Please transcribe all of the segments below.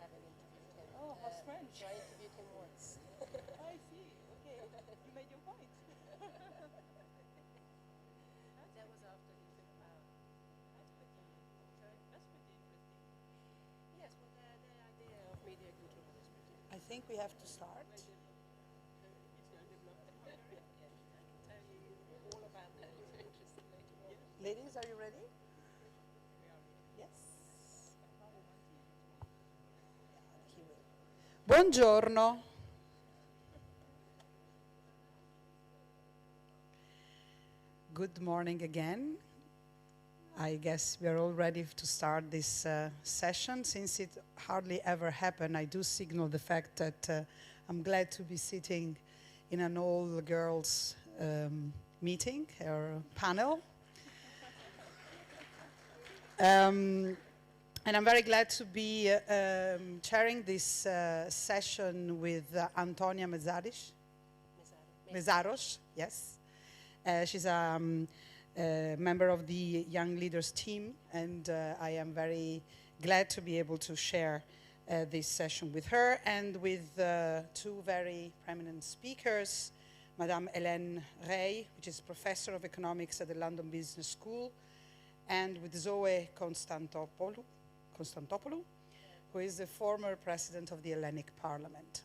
haven't interviewed him. Oh, how strange. So I interviewed him once. I see. Okay, you made your point. That was after he took power. That's pretty interesting. Yes, well, the idea of media control is pretty. I think we have to start. Yes, I can tell you all about that if you're interested later on. Ladies, are you ready? Yes. Buongiorno. Good morning again. I guess we are all ready to start this session. Since it hardly ever happened, I do signal the fact that I'm glad to be sitting in an all-girls meeting or panel. And I'm very glad to be chairing this session with Antónia Mészáros, yes. She's a member of the Young Leaders team, and I am very glad to be able to share this session with her and with two very prominent speakers, Madame Hélène, which is Professor of Economics at the London Business School, and with Zoe Konstantopoulou, who is the former president of the Hellenic Parliament.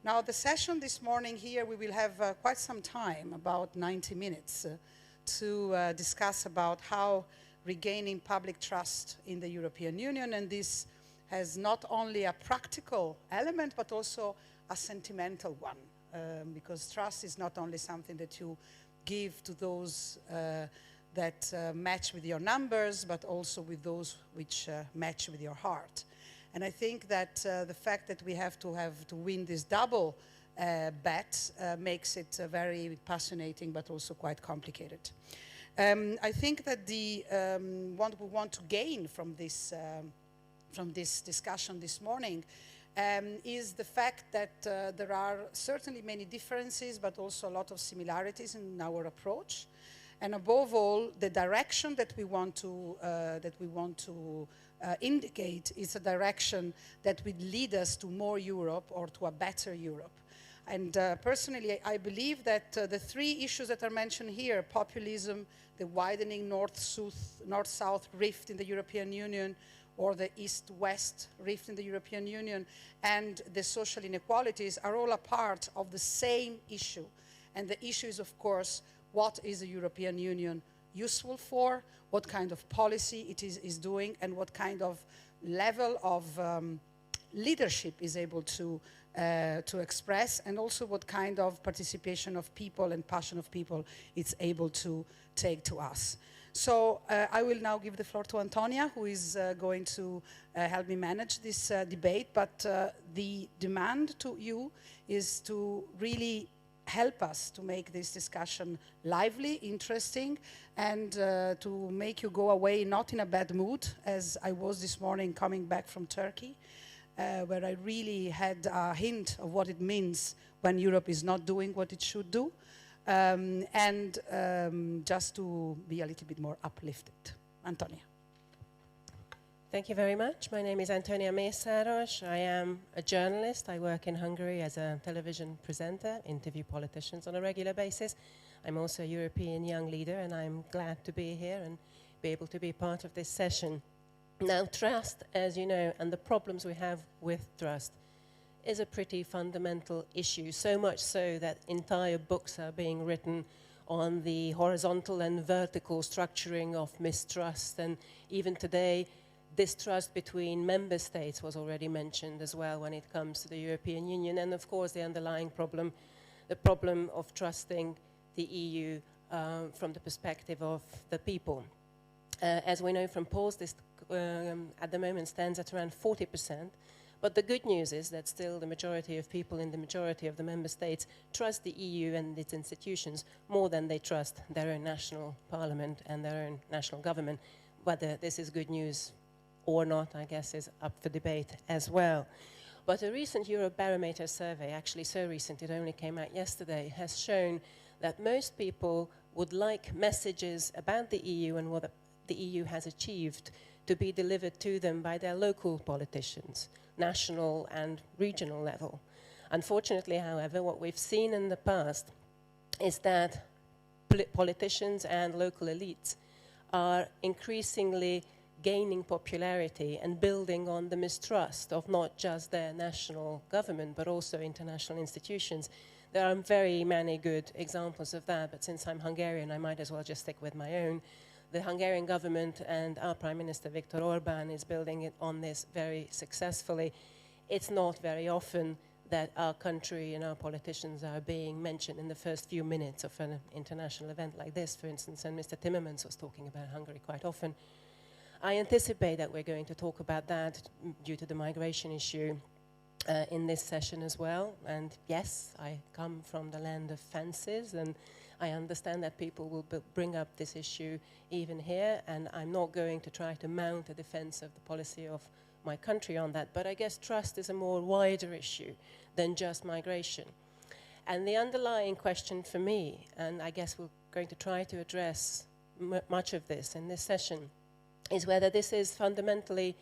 Now, the session this morning here, we will have quite some time, about 90 minutes, to discuss about how regaining public trust in the European Union, and this has not only a practical element, but also a sentimental one, because trust is not only something that you give to those that match with your numbers, but also with those which match with your heart. And I think that the fact that we have to win this double bet makes it very fascinating, but also quite complicated. I think that what we want to gain from this discussion this morning is the fact that there are certainly many differences, but also a lot of similarities in our approach. And above all, the direction that we want to indicate is a direction that would lead us to more Europe or to a better Europe. And personally, I believe that the three issues that are mentioned here, populism, the widening north-south rift in the European Union, or the east-west rift in the European Union, and the social inequalities are all a part of the same issue. And the issue is, of course, what is the European Union useful for, what kind of policy it is doing, and what kind of level of leadership is able to express, and also what kind of participation of people and passion of people it's able to take to us. So I will now give the floor to Antónia, who is going to help me manage this debate, but the demand to you is to really help us to make this discussion lively, interesting, and to make you go away not in a bad mood, as I was this morning coming back from Turkey, where I really had a hint of what it means when Europe is not doing what it should do, and just to be a little bit more uplifted. Antónia. Thank you very much. My name is Antónia Mészáros. I am a journalist. I work in Hungary as a television presenter, interview politicians on a regular basis. I'm also a European young leader, and I'm glad to be here and be able to be part of this session. Now, trust, as you know, and the problems we have with trust is a pretty fundamental issue, so much so that entire books are being written on the horizontal and vertical structuring of mistrust. And even today, distrust between member states was already mentioned as well when it comes to the European Union. And of course, the underlying problem, the problem of trusting the EU from the perspective of the people. As we know from polls, this at the moment stands at around 40%. But the good news is that still the majority of people in the majority of the member states trust the EU and its institutions more than they trust their own national parliament and their own national government. Whether this is good news or not, I guess, is up for debate as well. But a recent Eurobarometer survey, actually so recent it only came out yesterday, has shown that most people would like messages about the EU and what the EU has achieved to be delivered to them by their local politicians, national and regional level. Unfortunately, however, what we've seen in the past is that politicians and local elites are increasingly gaining popularity and building on the mistrust of not just their national government, but also international institutions. There are very many good examples of that, but since I'm Hungarian, I might as well just stick with my own. The Hungarian government and our Prime Minister Viktor Orbán is building it on this very successfully. It's not very often that our country and our politicians are being mentioned in the first few minutes of an international event like this, for instance, and Mr. Timmermans was talking about Hungary quite often. I anticipate that we're going to talk about that due to the migration issue in this session as well. And yes, I come from the land of fences, and I understand that people will bring up this issue even here, and I'm not going to try to mount a defense of the policy of my country on that, but I guess trust is a more wider issue than just migration. And the underlying question for me, and I guess we're going to try to address much of this in this session, is whether this is fundamentally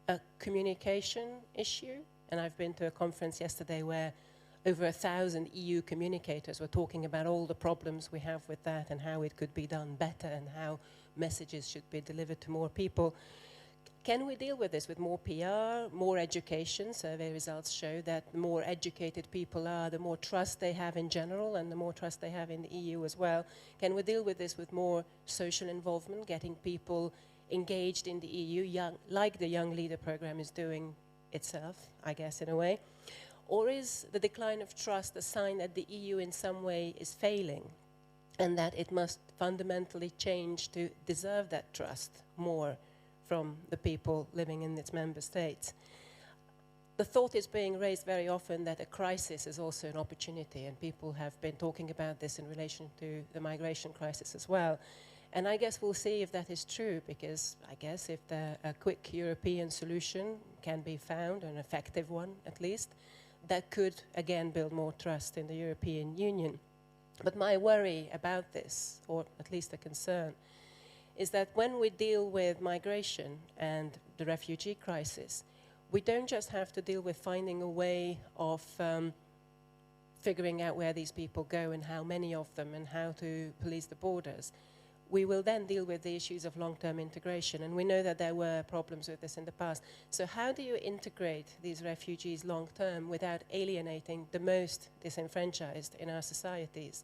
a communication issue. And I've been to a conference yesterday where over 1,000 EU communicators were talking about all the problems we have with that and how it could be done better and how messages should be delivered to more people. Can we deal with this with more PR, more education? Survey results show that the more educated people are, the more trust they have in general and the more trust they have in the EU as well. Can we deal with this with more social involvement, getting people engaged in the EU, like the Young Leader program is doing itself, I guess, in a way? Or is the decline of trust a sign that the EU in some way is failing and that it must fundamentally change to deserve that trust more from the people living in its member states? The thought is being raised very often that a crisis is also an opportunity, and people have been talking about this in relation to the migration crisis as well. And I guess we'll see if that is true, because I guess if a quick European solution can be found, an effective one at least, that could again build more trust in the European Union. But my worry about this, or at least a concern, is that when we deal with migration and the refugee crisis, we don't just have to deal with finding a way of figuring out where these people go and how many of them and how to police the borders. We will then deal with the issues of long-term integration, and we know that there were problems with this in the past. So how do you integrate these refugees long-term without alienating the most disenfranchised in our societies,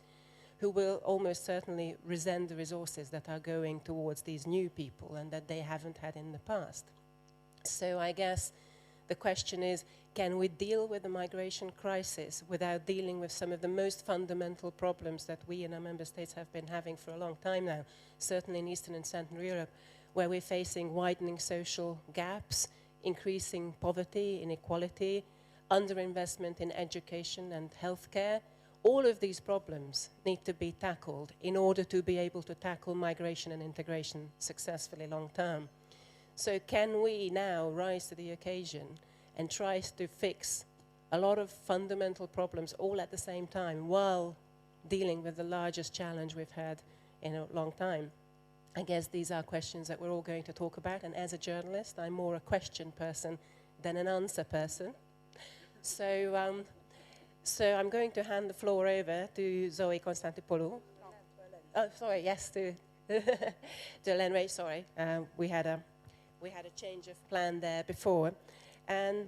who will almost certainly resent the resources that are going towards these new people and that they haven't had in the past? So I guess the question is, can we deal with the migration crisis without dealing with some of the most fundamental problems that we in our member states have been having for a long time now, certainly in Eastern and Central Europe, where we're facing widening social gaps, increasing poverty, inequality, underinvestment in education and healthcare? All of these problems need to be tackled in order to be able to tackle migration and integration successfully long term. So can we now rise to the occasion and try to fix a lot of fundamental problems all at the same time while dealing with the largest challenge we've had in a long time? I guess these are questions that we're all going to talk about, and as a journalist, I'm more a question person than an answer person. So I'm going to hand the floor over to Zoe Konstantopoulou. Oh, sorry, yes, to Hélène, sorry. We had a change of plan there before. And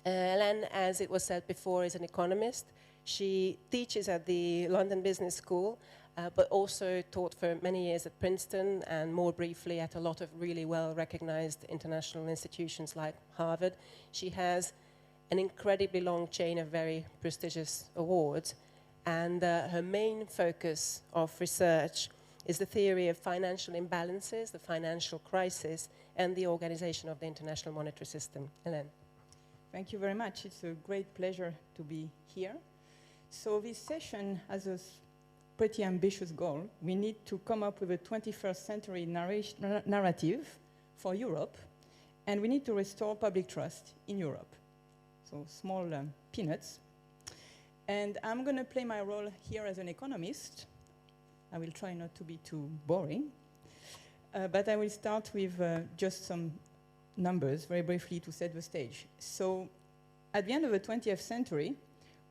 Hélène, as it was said before, is an economist. She teaches at the London Business School, but also taught for many years at Princeton and more briefly at a lot of really well-recognized international institutions like Harvard. She has an incredibly long chain of very prestigious awards, and her main focus of research is the theory of financial imbalances, the financial crisis, and the organization of the international monetary system. Hélène. Thank you very much. It's a great pleasure to be here. So this session has a pretty ambitious goal. We need to come up with a 21st century narrative for Europe, and we need to restore public trust in Europe. So small peanuts. And I'm going to play my role here as an economist. I will try not to be too boring. But I will start with just some numbers very briefly to set the stage. So at the end of the 20th century,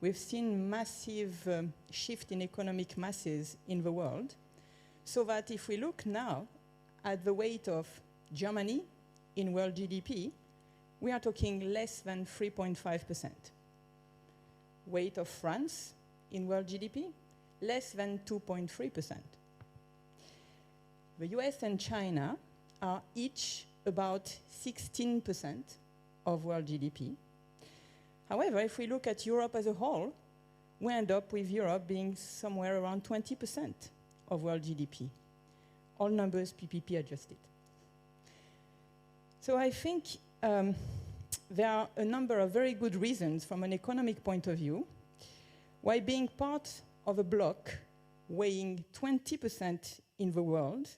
we've seen massive shift in economic masses in the world, so that if we look now at the weight of Germany in world GDP, we are talking less than 3.5%. Weight of France in world GDP, less than 2.3%. The US and China are each about 16% of world GDP. However, if we look at Europe as a whole, we end up with Europe being somewhere around 20% of world GDP. All numbers PPP adjusted. So I think there are a number of very good reasons from an economic point of view why being part of a bloc weighing 20% in the world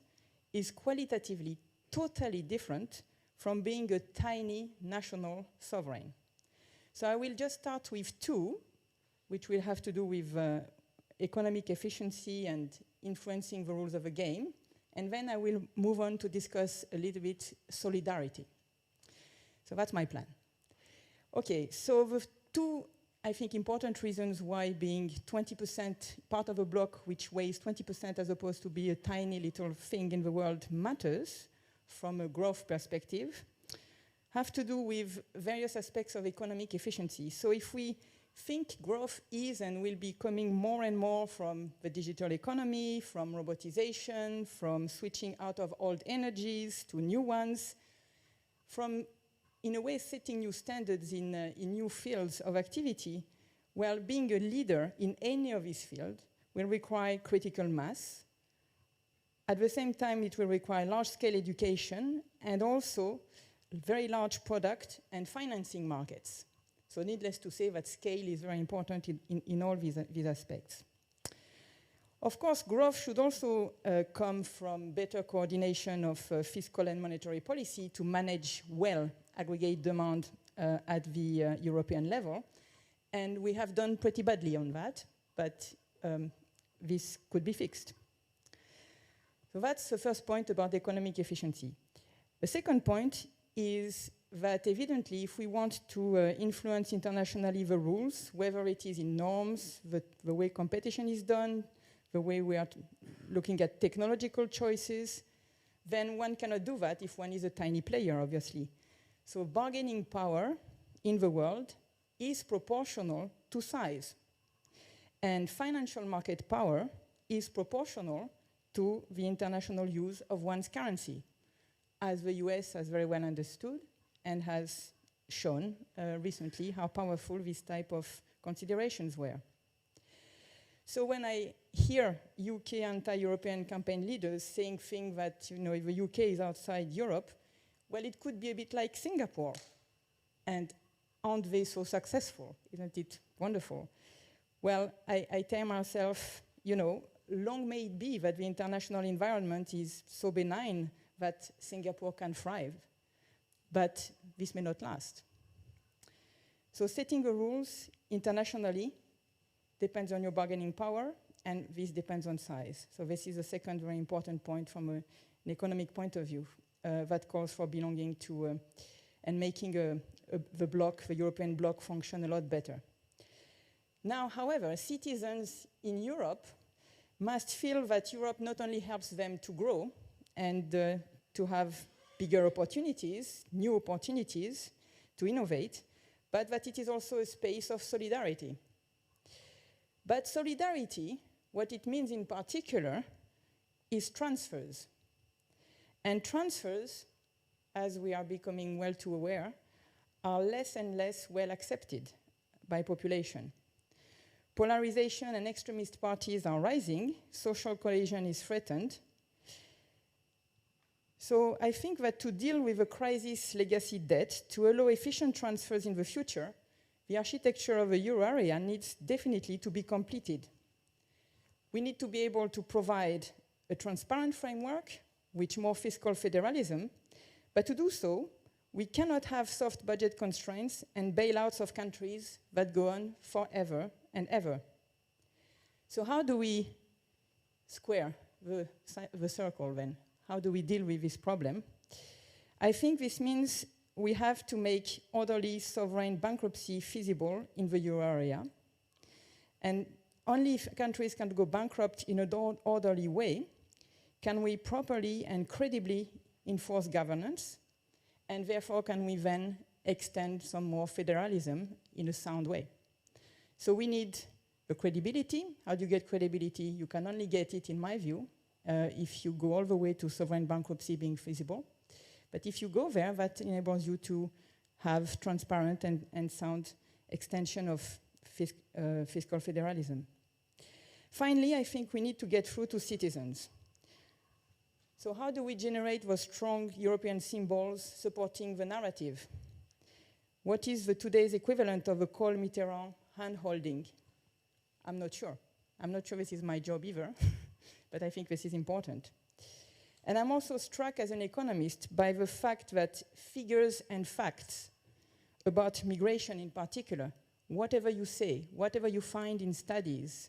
is qualitatively totally different from being a tiny national sovereign. So I will just start with two, which will have to do with economic efficiency and influencing the rules of the game. And then I will move on to discuss a little bit solidarity. So that's my plan. Okay, so the two, I think, important reasons why being 20% part of a bloc which weighs 20% as opposed to be a tiny little thing in the world matters from a growth perspective have to do with various aspects of economic efficiency. So if we think growth is and will be coming more and more from the digital economy, from robotization, from switching out of old energies to new ones, from, in a way, setting new standards in new fields of activity, well, being a leader in any of these fields will require critical mass. At the same time, it will require large-scale education and also very large product and financing markets. So needless to say that scale is very important in all these aspects. Of course, growth should also come from better coordination of fiscal and monetary policy to manage well aggregate demand at the European level. And we have done pretty badly on that, but this could be fixed. So that's the first point about economic efficiency. The second point is that evidently if we want to influence internationally the rules, whether it is in norms, the way competition is done, the way we are looking at technological choices, then one cannot do that if one is a tiny player, obviously. So bargaining power in the world is proportional to size. And financial market power is proportional to the international use of one's currency, as the US has very well understood and has shown recently how powerful this type of considerations were. So when I hear UK anti-European campaign leaders saying things that, you know, if the UK is outside Europe, well, it could be a bit like Singapore. And aren't they so successful? Isn't it wonderful? Well, I tell myself, you know, long may it be that the international environment is so benign that Singapore can thrive, but this may not last. So setting the rules internationally depends on your bargaining power, and this depends on size. So this is a second very important point from an economic point of view that calls for belonging to and making the bloc, the European bloc, function a lot better. Now, however, citizens in Europe must feel that Europe not only helps them to grow and to have bigger opportunities, new opportunities to innovate, but that it is also a space of solidarity. But solidarity, what it means in particular, is transfers. And transfers, as we are becoming well too aware, are less and less well accepted by population. Polarization and extremist parties are rising, social cohesion is threatened. So I think that to deal with the crisis legacy debt, to allow efficient transfers in the future, the architecture of the euro area needs definitely to be completed. We need to be able to provide a transparent framework with more fiscal federalism, but to do so, we cannot have soft budget constraints and bailouts of countries that go on forever and ever. So how do we square the circle then? how do we deal with this problem? I think this means we have to make orderly sovereign bankruptcy feasible in the euro area. And only if countries can go bankrupt in an orderly way can we properly and credibly enforce governance, and therefore can we then extend some more federalism in a sound way. So we need the credibility. How do you get credibility? You can only get it, in my view, if you go all the way to sovereign bankruptcy being feasible. But if you go there, that enables you to have transparent and sound extension of fiscal federalism. Finally, I think we need to get through to citizens. So how do we generate those strong European symbols supporting the narrative? What is the today's equivalent of a Kohl Mitterrand hand-holding? I'm not sure. I'm not sure this is my job either, but I think this is important. And I'm also struck as an economist by the fact that figures and facts about migration in particular, whatever you say, whatever you find in studies,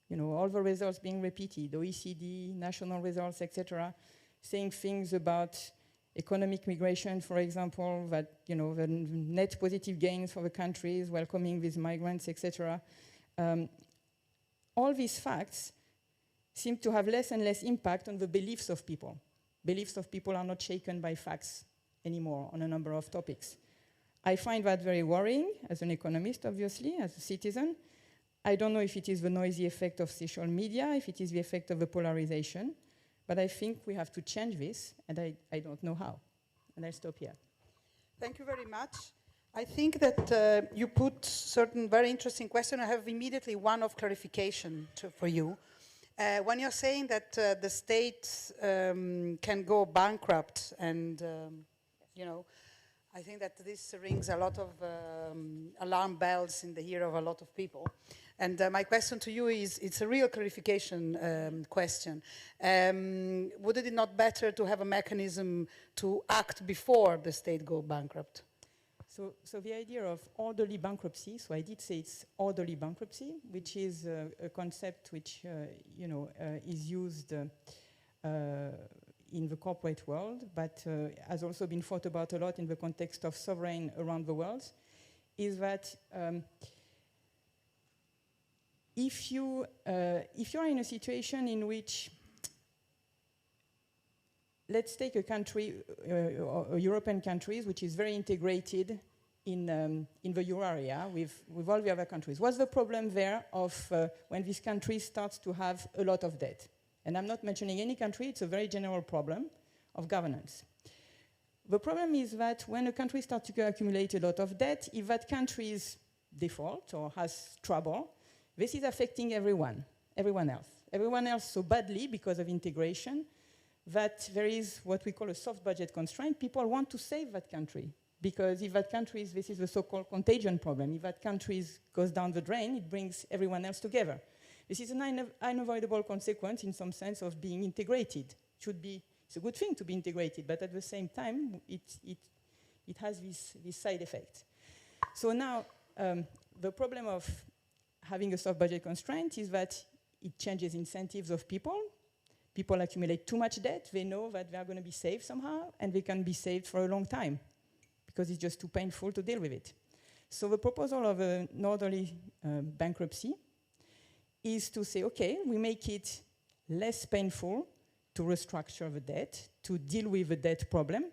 you know, all the results being repeated, OECD, national results, etc., saying things about economic migration, for example, that, you know, the net positive gains for the countries, welcoming these migrants, etc. All these facts seem to have less and less impact on the beliefs of people. Beliefs of people are not shaken by facts anymore on a number of topics. I find that very worrying as an economist, obviously, as a citizen. I don't know if it is the noisy effect of social media, if it is the effect of the polarization, but I think we have to change this, and I don't know how. And I'll stop here. Thank you very much. I think that you put certain very interesting questions. I have immediately one of clarification for you. When you're saying that the state can go bankrupt, and you know, I think that this rings a lot of alarm bells in the ear of a lot of people. And my question to you is, it's a real clarification question. Would it not better to have a mechanism to act before the state go bankrupt? So the idea of orderly bankruptcy, so I did say it's orderly bankruptcy, which is a concept which is used in the corporate world, but has also been thought about a lot in the context of sovereign around the world, is that if you are in a situation in which, let's take a country, European countries, which is very integrated in the euro area with all the other countries. What's the problem there of when this country starts to have a lot of debt? And I'm not mentioning any country, it's a very general problem of governance. The problem is that when a country starts to accumulate a lot of debt, if that country is default or has trouble, this is affecting everyone else so badly because of integration that there is what we call a soft budget constraint. People want to save that country because if that country is, this is the so-called contagion problem, if that country goes down the drain, it brings everyone else together. This is an unavoidable consequence in some sense of being integrated. It's a good thing to be integrated, but at the same time, it has this side effect. So now, the problem of having a soft budget constraint is that it changes incentives of people. People accumulate too much debt. They know that they are going to be saved somehow, and they can be saved for a long time because it's just too painful to deal with it. So the proposal of an orderly bankruptcy is to say, okay, we make it less painful to restructure the debt, to deal with the debt problem.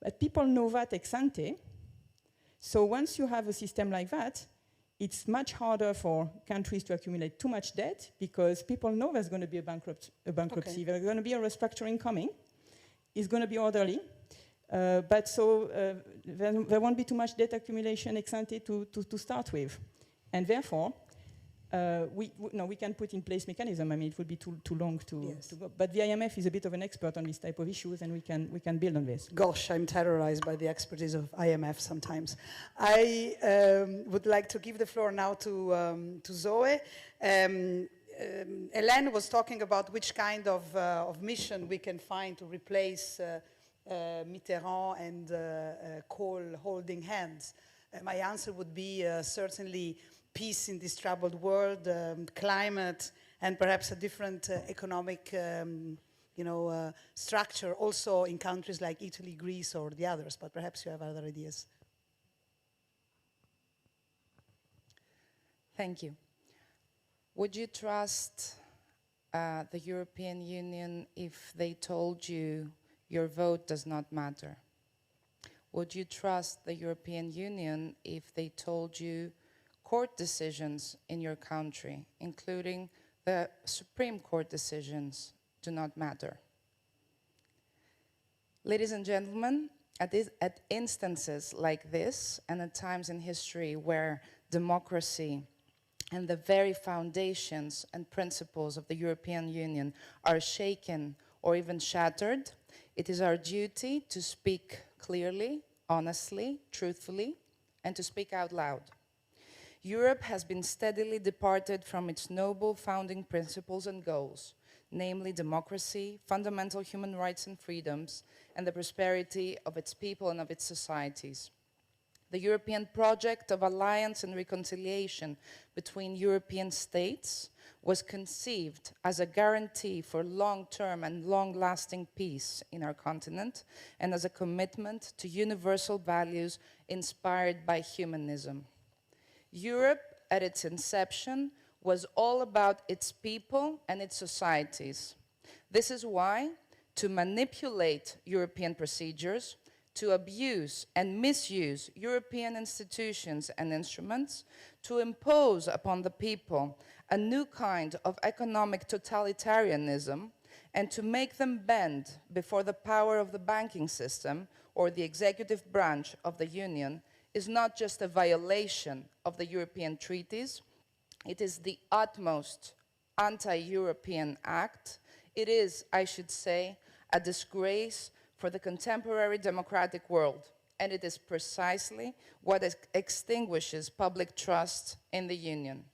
But people know that ex ante. So once you have a system like that, it's much harder for countries to accumulate too much debt because people know there's going to be a bankruptcy. Okay. There's going to be a restructuring coming. It's going to be orderly. But so there won't be too much debt accumulation ex ante to start with. And therefore, we can put in place mechanism. I mean, it would be too long to go. But the IMF is a bit of an expert on this type of issues, and we can build on this. Gosh, I'm terrorized by the expertise of IMF sometimes. I would like to give the floor now to Zoe. Hélène was talking about which kind of mission we can find to replace Mitterrand and Kohl holding hands. My answer would be certainly peace in this troubled world, climate, and perhaps a different economic structure also in countries like Italy, Greece, or the others, but perhaps you have other ideas. Thank you. Would you trust the European Union if they told you your vote does not matter? Would you trust the European Union if they told you court decisions in your country, including the Supreme Court decisions, do not matter? Ladies and gentlemen, at instances like this, and at times in history where democracy and the very foundations and principles of the European Union are shaken or even shattered, it is our duty to speak clearly, honestly, truthfully, and to speak out loud. Europe has been steadily departed from its noble founding principles and goals, namely democracy, fundamental human rights and freedoms, and the prosperity of its people and of its societies. The European project of alliance and reconciliation between European states was conceived as a guarantee for long-term and long-lasting peace in our continent and as a commitment to universal values inspired by humanism. Europe, at its inception, was all about its people and its societies. This is why, to manipulate European procedures, to abuse and misuse European institutions and instruments, to impose upon the people a new kind of economic totalitarianism, and to make them bend before the power of the banking system or the executive branch of the Union, is not just a violation of the European treaties, it is the utmost anti-European act. It is, I should say, a disgrace for the contemporary democratic world, and it is precisely what extinguishes public trust in the Union.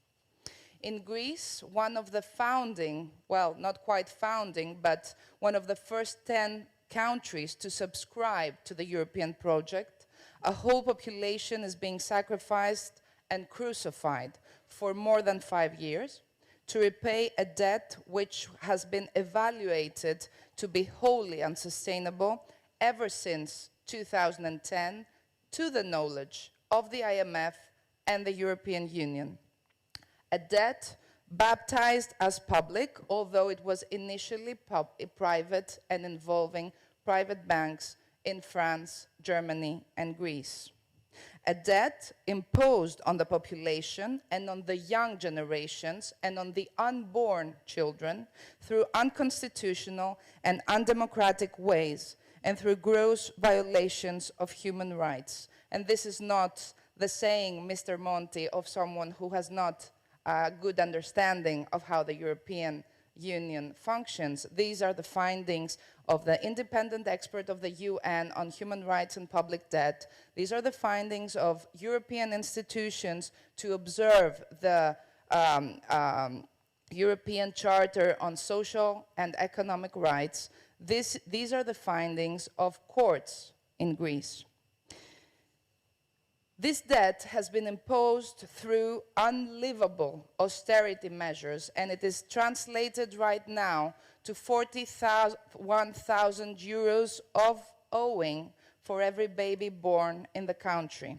In Greece, one of the founding, well, not quite founding, but one of the first 10 countries to subscribe to the European project, a whole population is being sacrificed and crucified for more than 5 years to repay a debt which has been evaluated to be wholly unsustainable ever since 2010, to the knowledge of the IMF and the European Union. A debt baptized as public, although it was initially private and involving private banks in France, Germany, and Greece. A debt imposed on the population and on the young generations and on the unborn children through unconstitutional and undemocratic ways and through gross violations of human rights. And this is not the saying, Mr. Monti, of someone who has not a good understanding of how the European Union functions. These are the findings of the independent expert of the UN on human rights and public debt. These are the findings of European institutions to observe the European Charter on Social and Economic Rights. These are the findings of courts in Greece. This debt has been imposed through unlivable austerity measures, and it is translated right now to 41,000 euros of owing for every baby born in the country.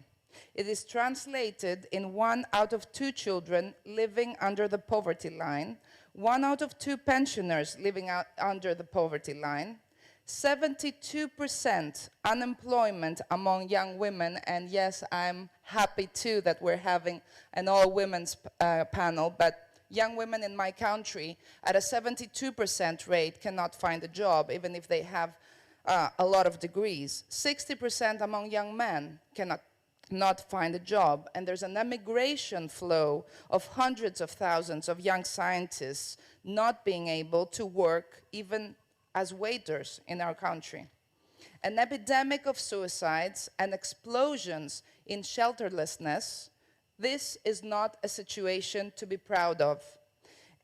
It is translated in 1 out of 2 children living under the poverty line, 1 out of 2 pensioners living under the poverty line, 72% unemployment among young women, and yes, I'm happy too that we're having an all-women's panel, but young women in my country at a 72% rate cannot find a job, even if they have a lot of degrees. 60% among young men cannot find a job, and there's an emigration flow of hundreds of thousands of young scientists not being able to work even as waiters in our country. An epidemic of suicides and explosions in shelterlessness. This is not a situation to be proud of.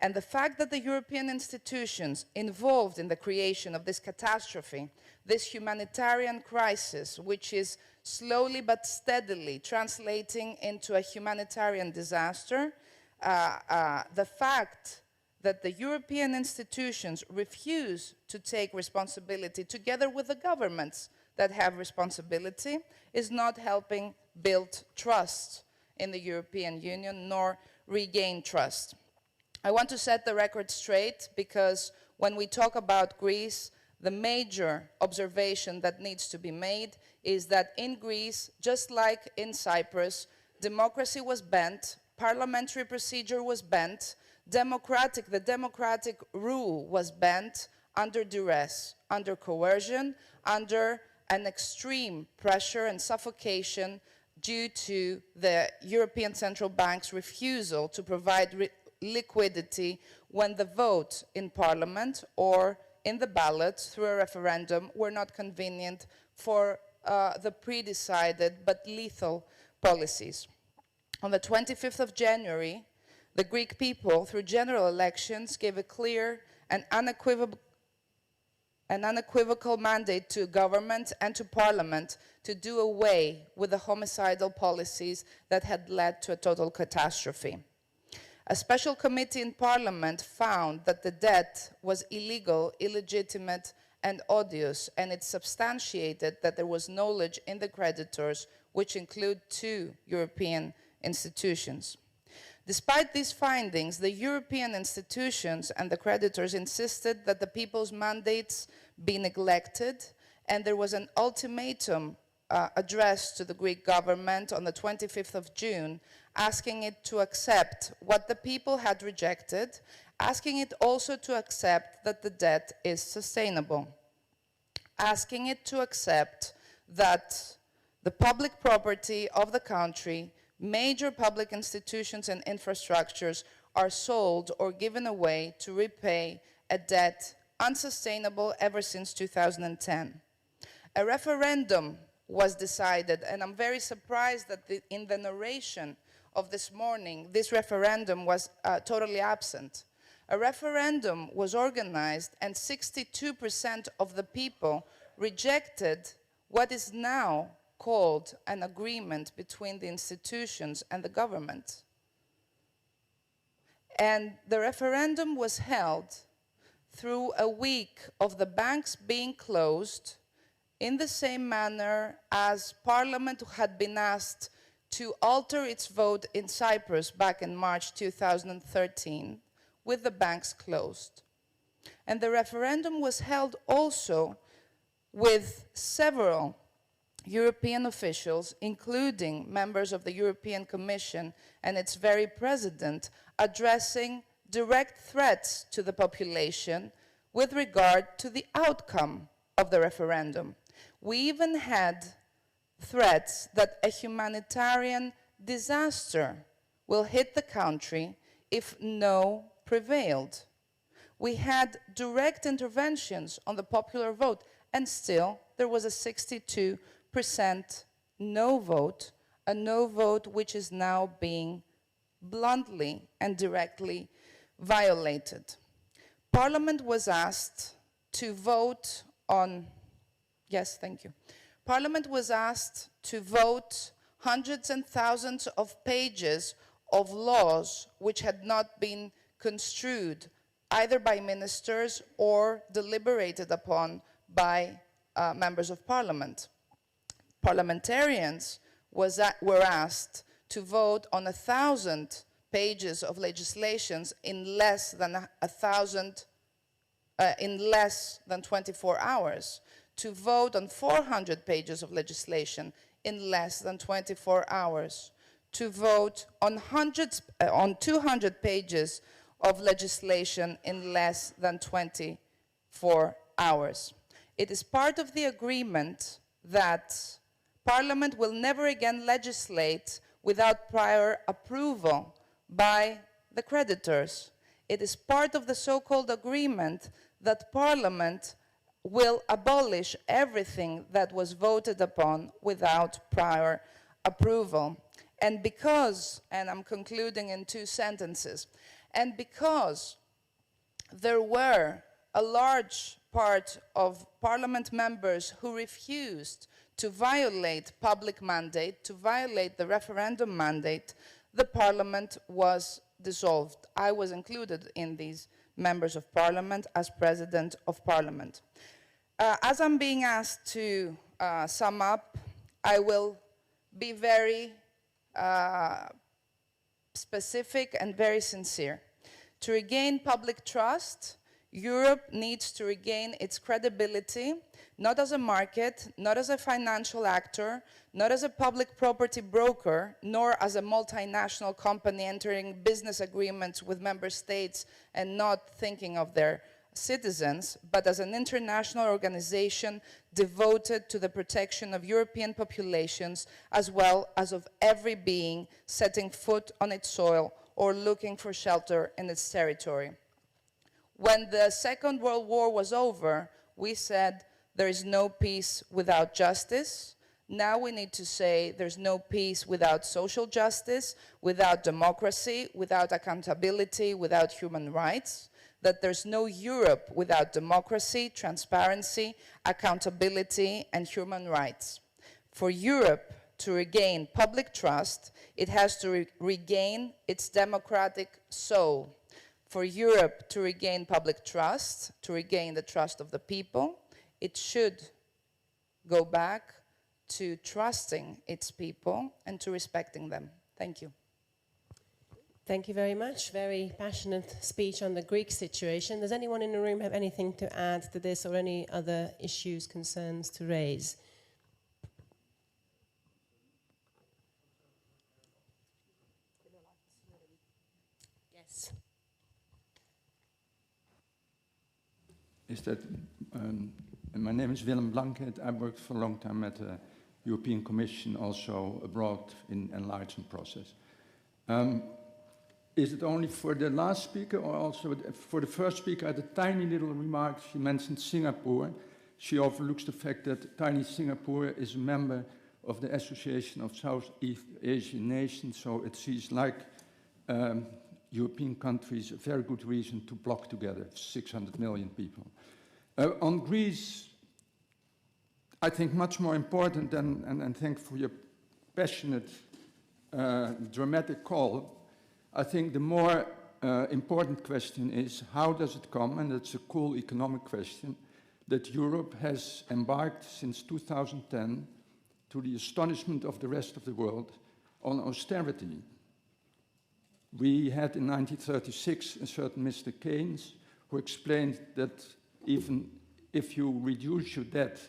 And the fact that the European institutions involved in the creation of this catastrophe, this humanitarian crisis, which is slowly but steadily translating into a humanitarian disaster, the fact that the European institutions refuse to take responsibility together with the governments that have responsibility is not helping build trust in the European Union nor regain trust. I want to set the record straight because when we talk about Greece, the major observation that needs to be made is that in Greece, just like in Cyprus, democracy was bent, parliamentary procedure was bent, the democratic rule was bent under duress, under coercion, under an extreme pressure and suffocation due to the European Central Bank's refusal to provide liquidity when the vote in Parliament or in the ballot through a referendum were not convenient for the pre-decided but lethal policies. On the 25th of January, the Greek people, through general elections, gave a clear and unequivocal mandate to government and to parliament to do away with the homicidal policies that had led to a total catastrophe. A special committee in parliament found that the debt was illegal, illegitimate, and odious, and it substantiated that there was knowledge in the creditors, which include 2 European institutions. Despite these findings, the European institutions and the creditors insisted that the people's mandates be neglected, and there was an ultimatum addressed to the Greek government on the 25th of June, asking it to accept what the people had rejected, asking it also to accept that the debt is sustainable, asking it to accept that the public property of the country, major public institutions and infrastructures are sold or given away to repay a debt unsustainable ever since 2010. A referendum was decided, and I'm very surprised that in the narration of this morning, this referendum was totally absent. A referendum was organized and 62% of the people rejected what is now called an agreement between the institutions and the government. And the referendum was held through a week of the banks being closed in the same manner as Parliament had been asked to alter its vote in Cyprus back in March 2013, with the banks closed. And the referendum was held also with several European officials, including members of the European Commission and its very president, addressing direct threats to the population with regard to the outcome of the referendum. We even had threats that a humanitarian disaster will hit the country if no prevailed. We had direct interventions on the popular vote, and still there was a 62% no vote, a no vote which is now being bluntly and directly violated. Parliament was asked to vote on, yes, thank you. Parliament was asked to vote hundreds and thousands of pages of laws which had not been construed either by ministers or deliberated upon by members of parliament. Parliamentarians were asked to vote on 1,000 pages of legislations in less than 24 hours, to vote on 400 pages of legislation in less than 24 hours, to vote on 200 pages of legislation in less than 24 hours. It is part of the agreement that Parliament will never again legislate without prior approval by the creditors. It is part of the so-called agreement that Parliament will abolish everything that was voted upon without prior approval. And because, and I'm concluding in 2 sentences, and because there were a large part of Parliament members who refused to violate public mandate, to violate the referendum mandate, the Parliament was dissolved. I was included in these members of parliament as president of parliament. As I'm being asked to sum up, I will be very specific and very sincere. To regain public trust, Europe needs to regain its credibility, not as a market, not as a financial actor, not as a public property broker, nor as a multinational company entering business agreements with member states and not thinking of their citizens, but as an international organization devoted to the protection of European populations as well as of every being setting foot on its soil or looking for shelter in its territory. When the Second World War was over, we said there is no peace without justice. Now we need to say there's no peace without social justice, without democracy, without accountability, without human rights. That there's no Europe without democracy, transparency, accountability, and human rights. For Europe to regain public trust, it has to regain its democratic soul. For Europe to regain public trust, to regain the trust of the people, it should go back to trusting its people and to respecting them. Thank you. Thank you very much. Very passionate speech on the Greek situation. Does anyone in the room have anything to add to this or any other issues, concerns to raise? Yes. My name is Willem Blankhead. I worked for a long time at the European Commission, also abroad in enlargement process. Is it only for the last speaker or also for the first speaker? I had a tiny little remark. She mentioned Singapore. She overlooks the fact that tiny Singapore is a member of the Association of Southeast Asian Nations, so it sees like European countries a very good reason to block together 600 million people. On Greece, I think much more important than, and thank for your passionate, dramatic call, I think the more important question is how does it come, and it's a cool economic question, that Europe has embarked since 2010, to the astonishment of the rest of the world, on austerity. We had in 1936 a certain Mr. Keynes who explained that even if you reduce your debt,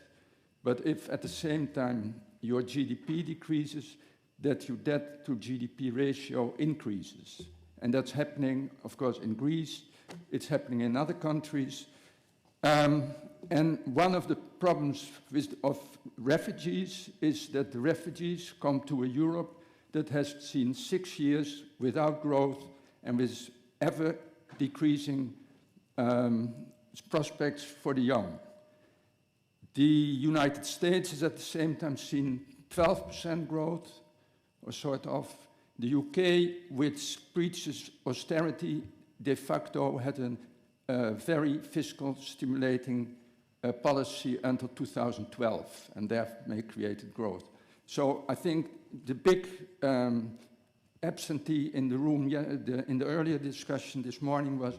but if at the same time your GDP decreases, that your debt to GDP ratio increases. And that's happening, of course, in Greece, it's happening in other countries. And one of the problems of refugees is that the refugees come to a Europe that has seen 6 years without growth and with ever decreasing prospects for the young. The United States has at the same time seen 12% growth, or sort of. The UK, which preaches austerity, de facto had a very fiscal stimulating policy until 2012, and that may created growth. So I think the big absentee in the room in the earlier discussion this morning was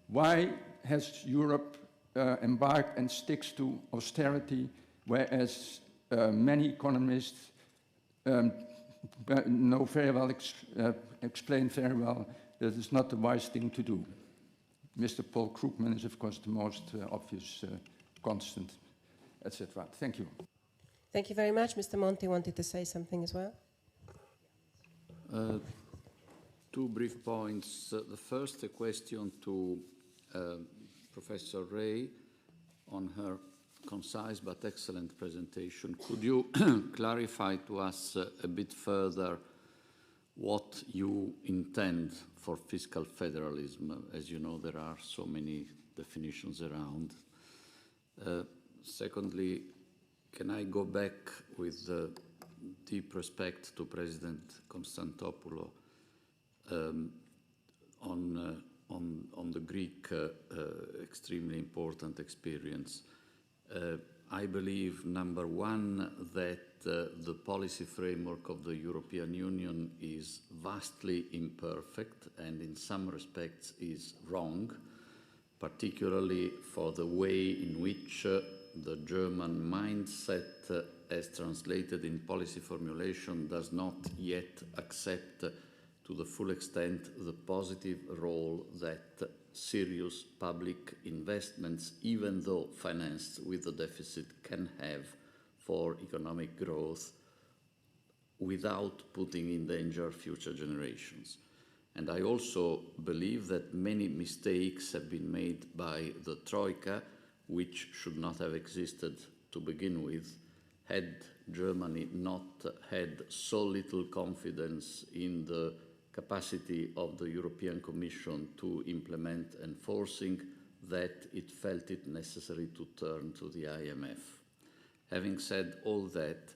why has Europe embarked and sticks to austerity, whereas many economists know very well, explain very well that it's not the wise thing to do. Mr. Paul Krugman is, of course, the most obvious constant, etc. Thank you. Thank you very much. Mr. Monti wanted to say something as well. Two brief points. The first, a question to Professor Ray on her concise but excellent presentation. Could you clarify to us a bit further what you intend for fiscal federalism? As you know, there are so many definitions around. Secondly, can I go back with deep respect to President Konstantopoulou on the Greek extremely important experience? I believe, number one, that the policy framework of the European Union is vastly imperfect and in some respects is wrong, particularly for the way in which the German mindset, as translated in policy formulation, does not yet accept to the full extent the positive role that serious public investments, even though financed with a deficit, can have for economic growth without putting in danger future generations. And I also believe that many mistakes have been made by the Troika, which should not have existed to begin with, had Germany not had so little confidence in the capacity of the European Commission to implement enforcing that it felt it necessary to turn to the IMF. Having said all that,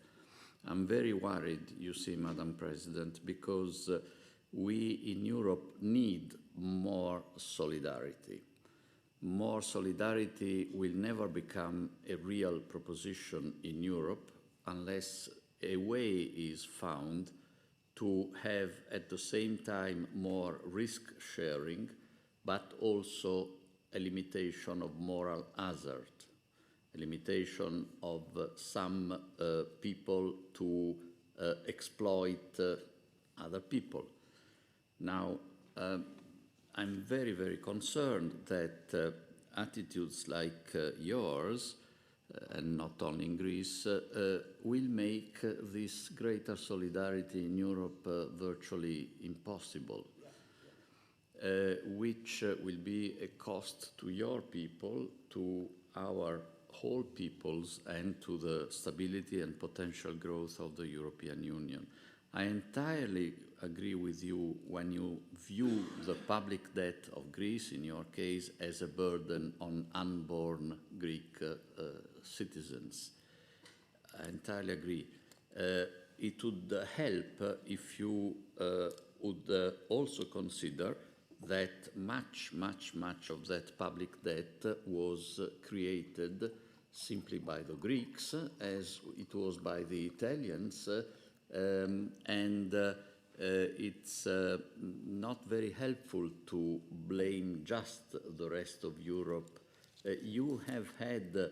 I'm very worried, you see, Madam President, because we in Europe need more solidarity. More solidarity will never become a real proposition in Europe unless a way is found to have at the same time more risk sharing, but also a limitation of moral hazard, a limitation of some people to exploit other people. Now, I'm very, very concerned that attitudes like yours, and not only in Greece, will make this greater solidarity in Europe virtually impossible, which will be a cost to your people, to our whole peoples, and to the stability and potential growth of the European Union. I entirely agree with you when you view the public debt of Greece, in your case, as a burden on unborn Greek citizens. I entirely agree. It would help if you would also consider that much of that public debt was created simply by the Greeks, as it was by the Italians, it's not very helpful to blame just the rest of Europe. You have had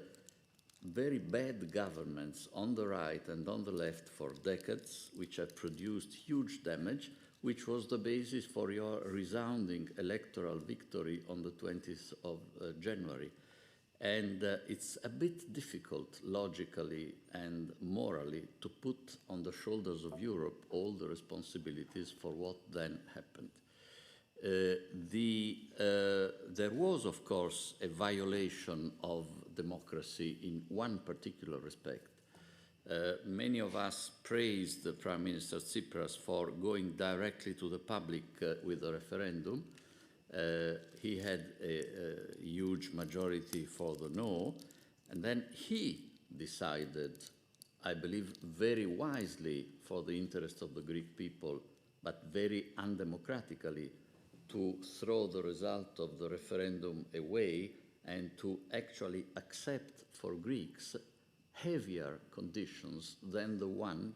very bad governments on the right and on the left for decades, which have produced huge damage, which was the basis for your resounding electoral victory on the 20th of January. And it's a bit difficult, logically and morally, to put on the shoulders of Europe all the responsibilities for what then happened. There was, of course, a violation of democracy in one particular respect. Many of us praised the Prime Minister Tsipras for going directly to the public with a referendum. He had a huge majority for the no, and then he decided, I believe very wisely for the interest of the Greek people, but very undemocratically, to throw the result of the referendum away and to actually accept for Greeks heavier conditions than the one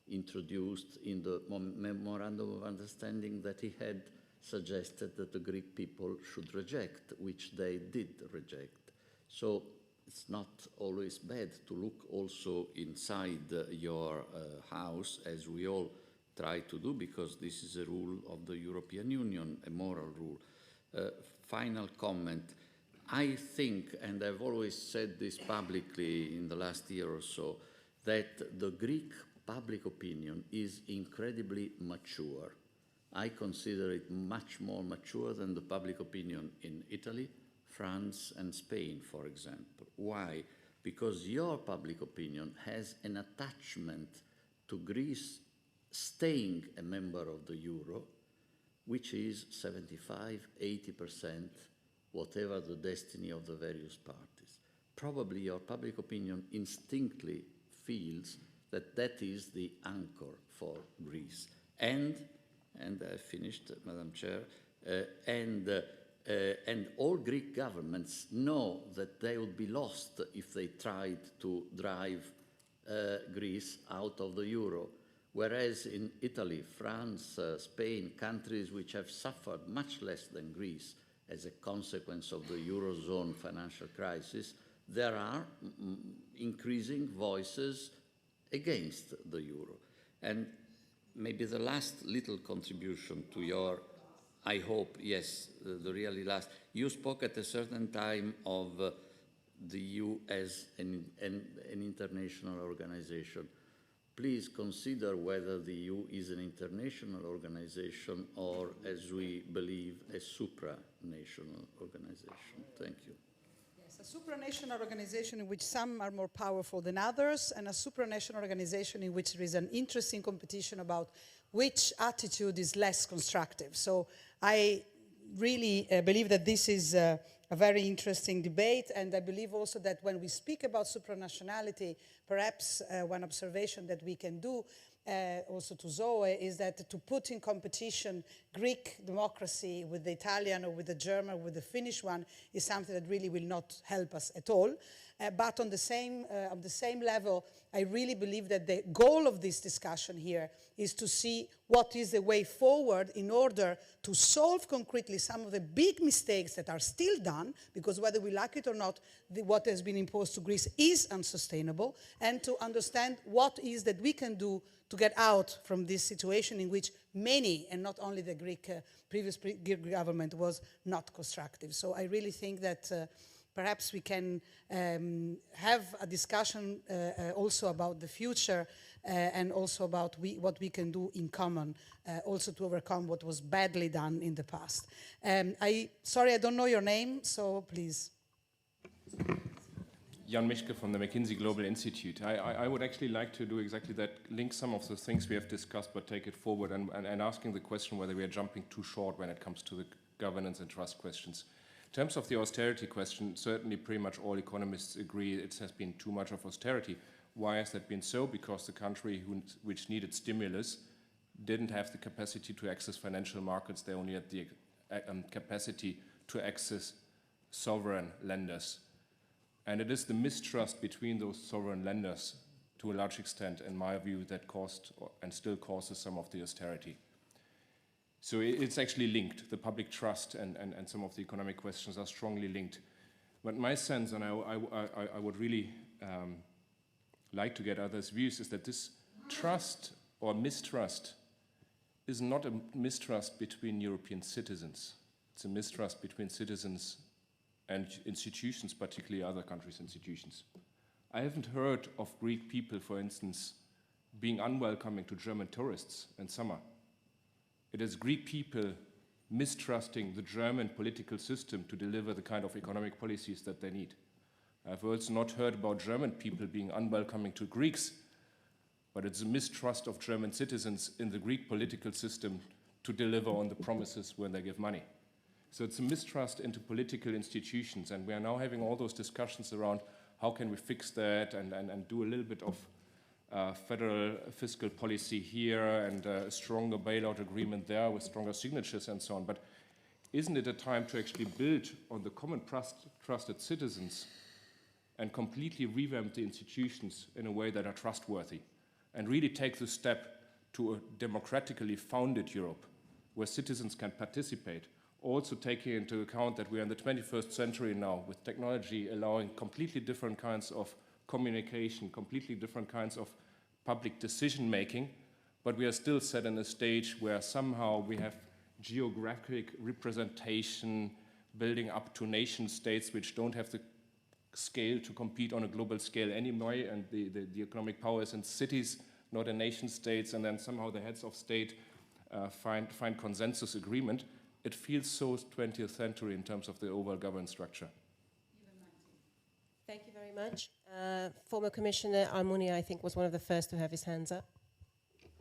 introduced in the memorandum of understanding that he had suggested that the Greek people should reject, which they did reject. So it's not always bad to look also inside your house, as we all try to do, because this is a rule of the European Union, a moral rule. Final comment. I think, and I've always said this publicly in the last year or so, that the Greek public opinion is incredibly mature. I consider it much more mature than the public opinion in Italy, France, and Spain, for example. Why? Because your public opinion has an attachment to Greece staying a member of the euro, which is 75–80%, whatever the destiny of the various parties. Probably your public opinion instinctively feels that that is the anchor for Greece. And I finished, Madam Chair, and all Greek governments know that they would be lost if they tried to drive Greece out of the euro. Whereas in Italy, France, Spain, countries which have suffered much less than Greece as a consequence of the Eurozone financial crisis, there are increasing voices against the euro. And maybe the last little contribution to your, I hope, yes, the really last, you spoke at a certain time of the EU as an international organization. Please consider whether the EU is an international organization or, as we believe, a supranational organization. Thank you. Yes, a supranational organization in which some are more powerful than others, and a supranational organization in which there is an interesting competition about which attitude is less constructive. So I really believe that this is a very interesting debate, and I believe also that when we speak about supranationality, perhaps one observation that we can do also to Zoe is that to put in competition Greek democracy with the Italian or with the German or with the Finnish one is something that really will not help us at all. But on the same level, I really believe that the goal of this discussion here is to see what is the way forward in order to solve concretely some of the big mistakes that are still done, because whether we like it or not, what has been imposed to Greece is unsustainable, and to understand what is that we can do to get out from this situation in which many, and not only the previous Greek government, was not constructive. So I really think that perhaps we can have a discussion also about the future and also about what we can do in common, also to overcome what was badly done in the past. Sorry, I don't know your name, so please. Jan Mischke from the McKinsey Global Institute. I would actually like to do exactly that, link some of the things we have discussed, but take it forward and asking the question whether we are jumping too short when it comes to the governance and trust questions. In terms of the austerity question, certainly pretty much all economists agree it has been too much of austerity. Why has that been so? Because the country which needed stimulus didn't have the capacity to access financial markets. They only had the capacity to access sovereign lenders. And it is the mistrust between those sovereign lenders, to a large extent, in my view, that caused and still causes some of the austerity. So it's actually linked. The public trust and some of the economic questions are strongly linked. But my sense, and I would really like to get others' views, is that this trust or mistrust is not a mistrust between European citizens. It's a mistrust between citizens and institutions, particularly other countries' institutions. I haven't heard of Greek people, for instance, being unwelcoming to German tourists in summer. It is Greek people mistrusting the German political system to deliver the kind of economic policies that they need. I've also not heard about German people being unwelcoming to Greeks, but it's a mistrust of German citizens in the Greek political system to deliver on the promises when they give money. So it's a mistrust into political institutions, and we are now having all those discussions around how can we fix that and do a little bit of federal fiscal policy here and a stronger bailout agreement there with stronger signatures and so on. But isn't it a time to actually build on the common trusted citizens and completely revamp the institutions in a way that are trustworthy and really take the step to a democratically founded Europe where citizens can participate? Also taking into account that we are in the 21st century now, with technology allowing completely different kinds of communication, completely different kinds of public decision-making, but we are still set in a stage where somehow we have geographic representation building up to nation states which don't have the scale to compete on a global scale anyway, and the economic power is in cities, not in nation states, and then somehow the heads of state find consensus agreement. It feels so 20th century in terms of the overall governance structure. Thank you very much. Former Commissioner Almunia, I think, was one of the first to have his hands up.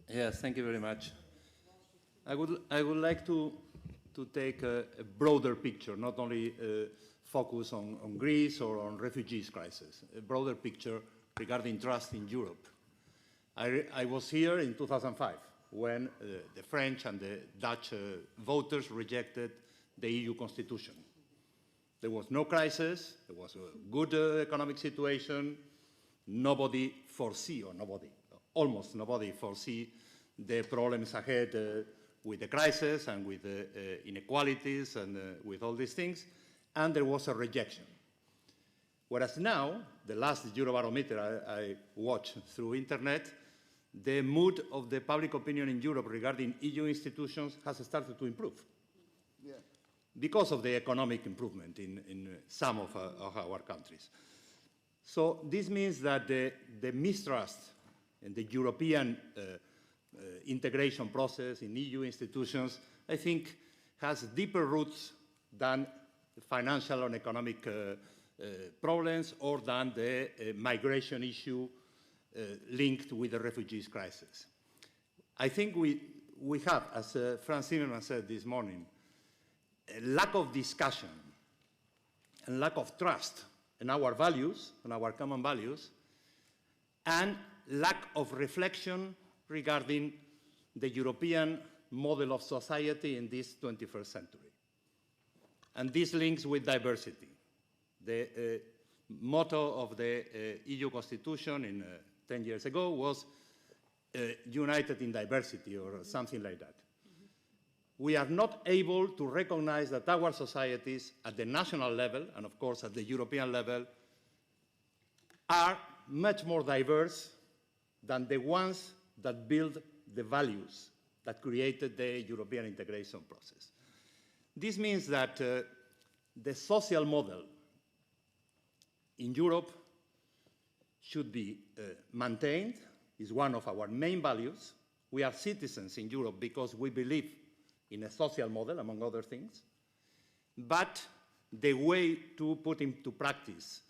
Yes, thank you very much. I would like to take a broader picture, not only focus on Greece or on refugees crisis, a broader picture regarding trust in Europe. I was here in 2005 when the French and the Dutch voters rejected the EU constitution. There was no crisis, there was a good economic situation, nobody foresee, or nobody, almost nobody foresee the problems ahead with the crisis and with inequalities and with all these things, and there was a rejection. Whereas now, the last Eurobarometer I watched through internet, the mood of the public opinion in Europe regarding EU institutions has started to improve. Yeah. Because of the economic improvement in some of our countries. So this means that the mistrust in the European integration process in EU institutions, I think, has deeper roots than financial and economic problems or than the migration issue linked with the refugees crisis. I think we have, as Franz Zimmermann said this morning, a lack of discussion and lack of trust in our values, in our common values, and lack of reflection regarding the European model of society in this 21st century. And this links with diversity. The motto of the EU Constitution 10 years ago was united in diversity or something like that. We are not able to recognize that our societies at the national level, and of course at the European level, are much more diverse than the ones that build the values that created the European integration process. This means that the social model in Europe should be maintained, is one of our main values. We are citizens in Europe because we believe in a social model, among other things. But the way to put into practice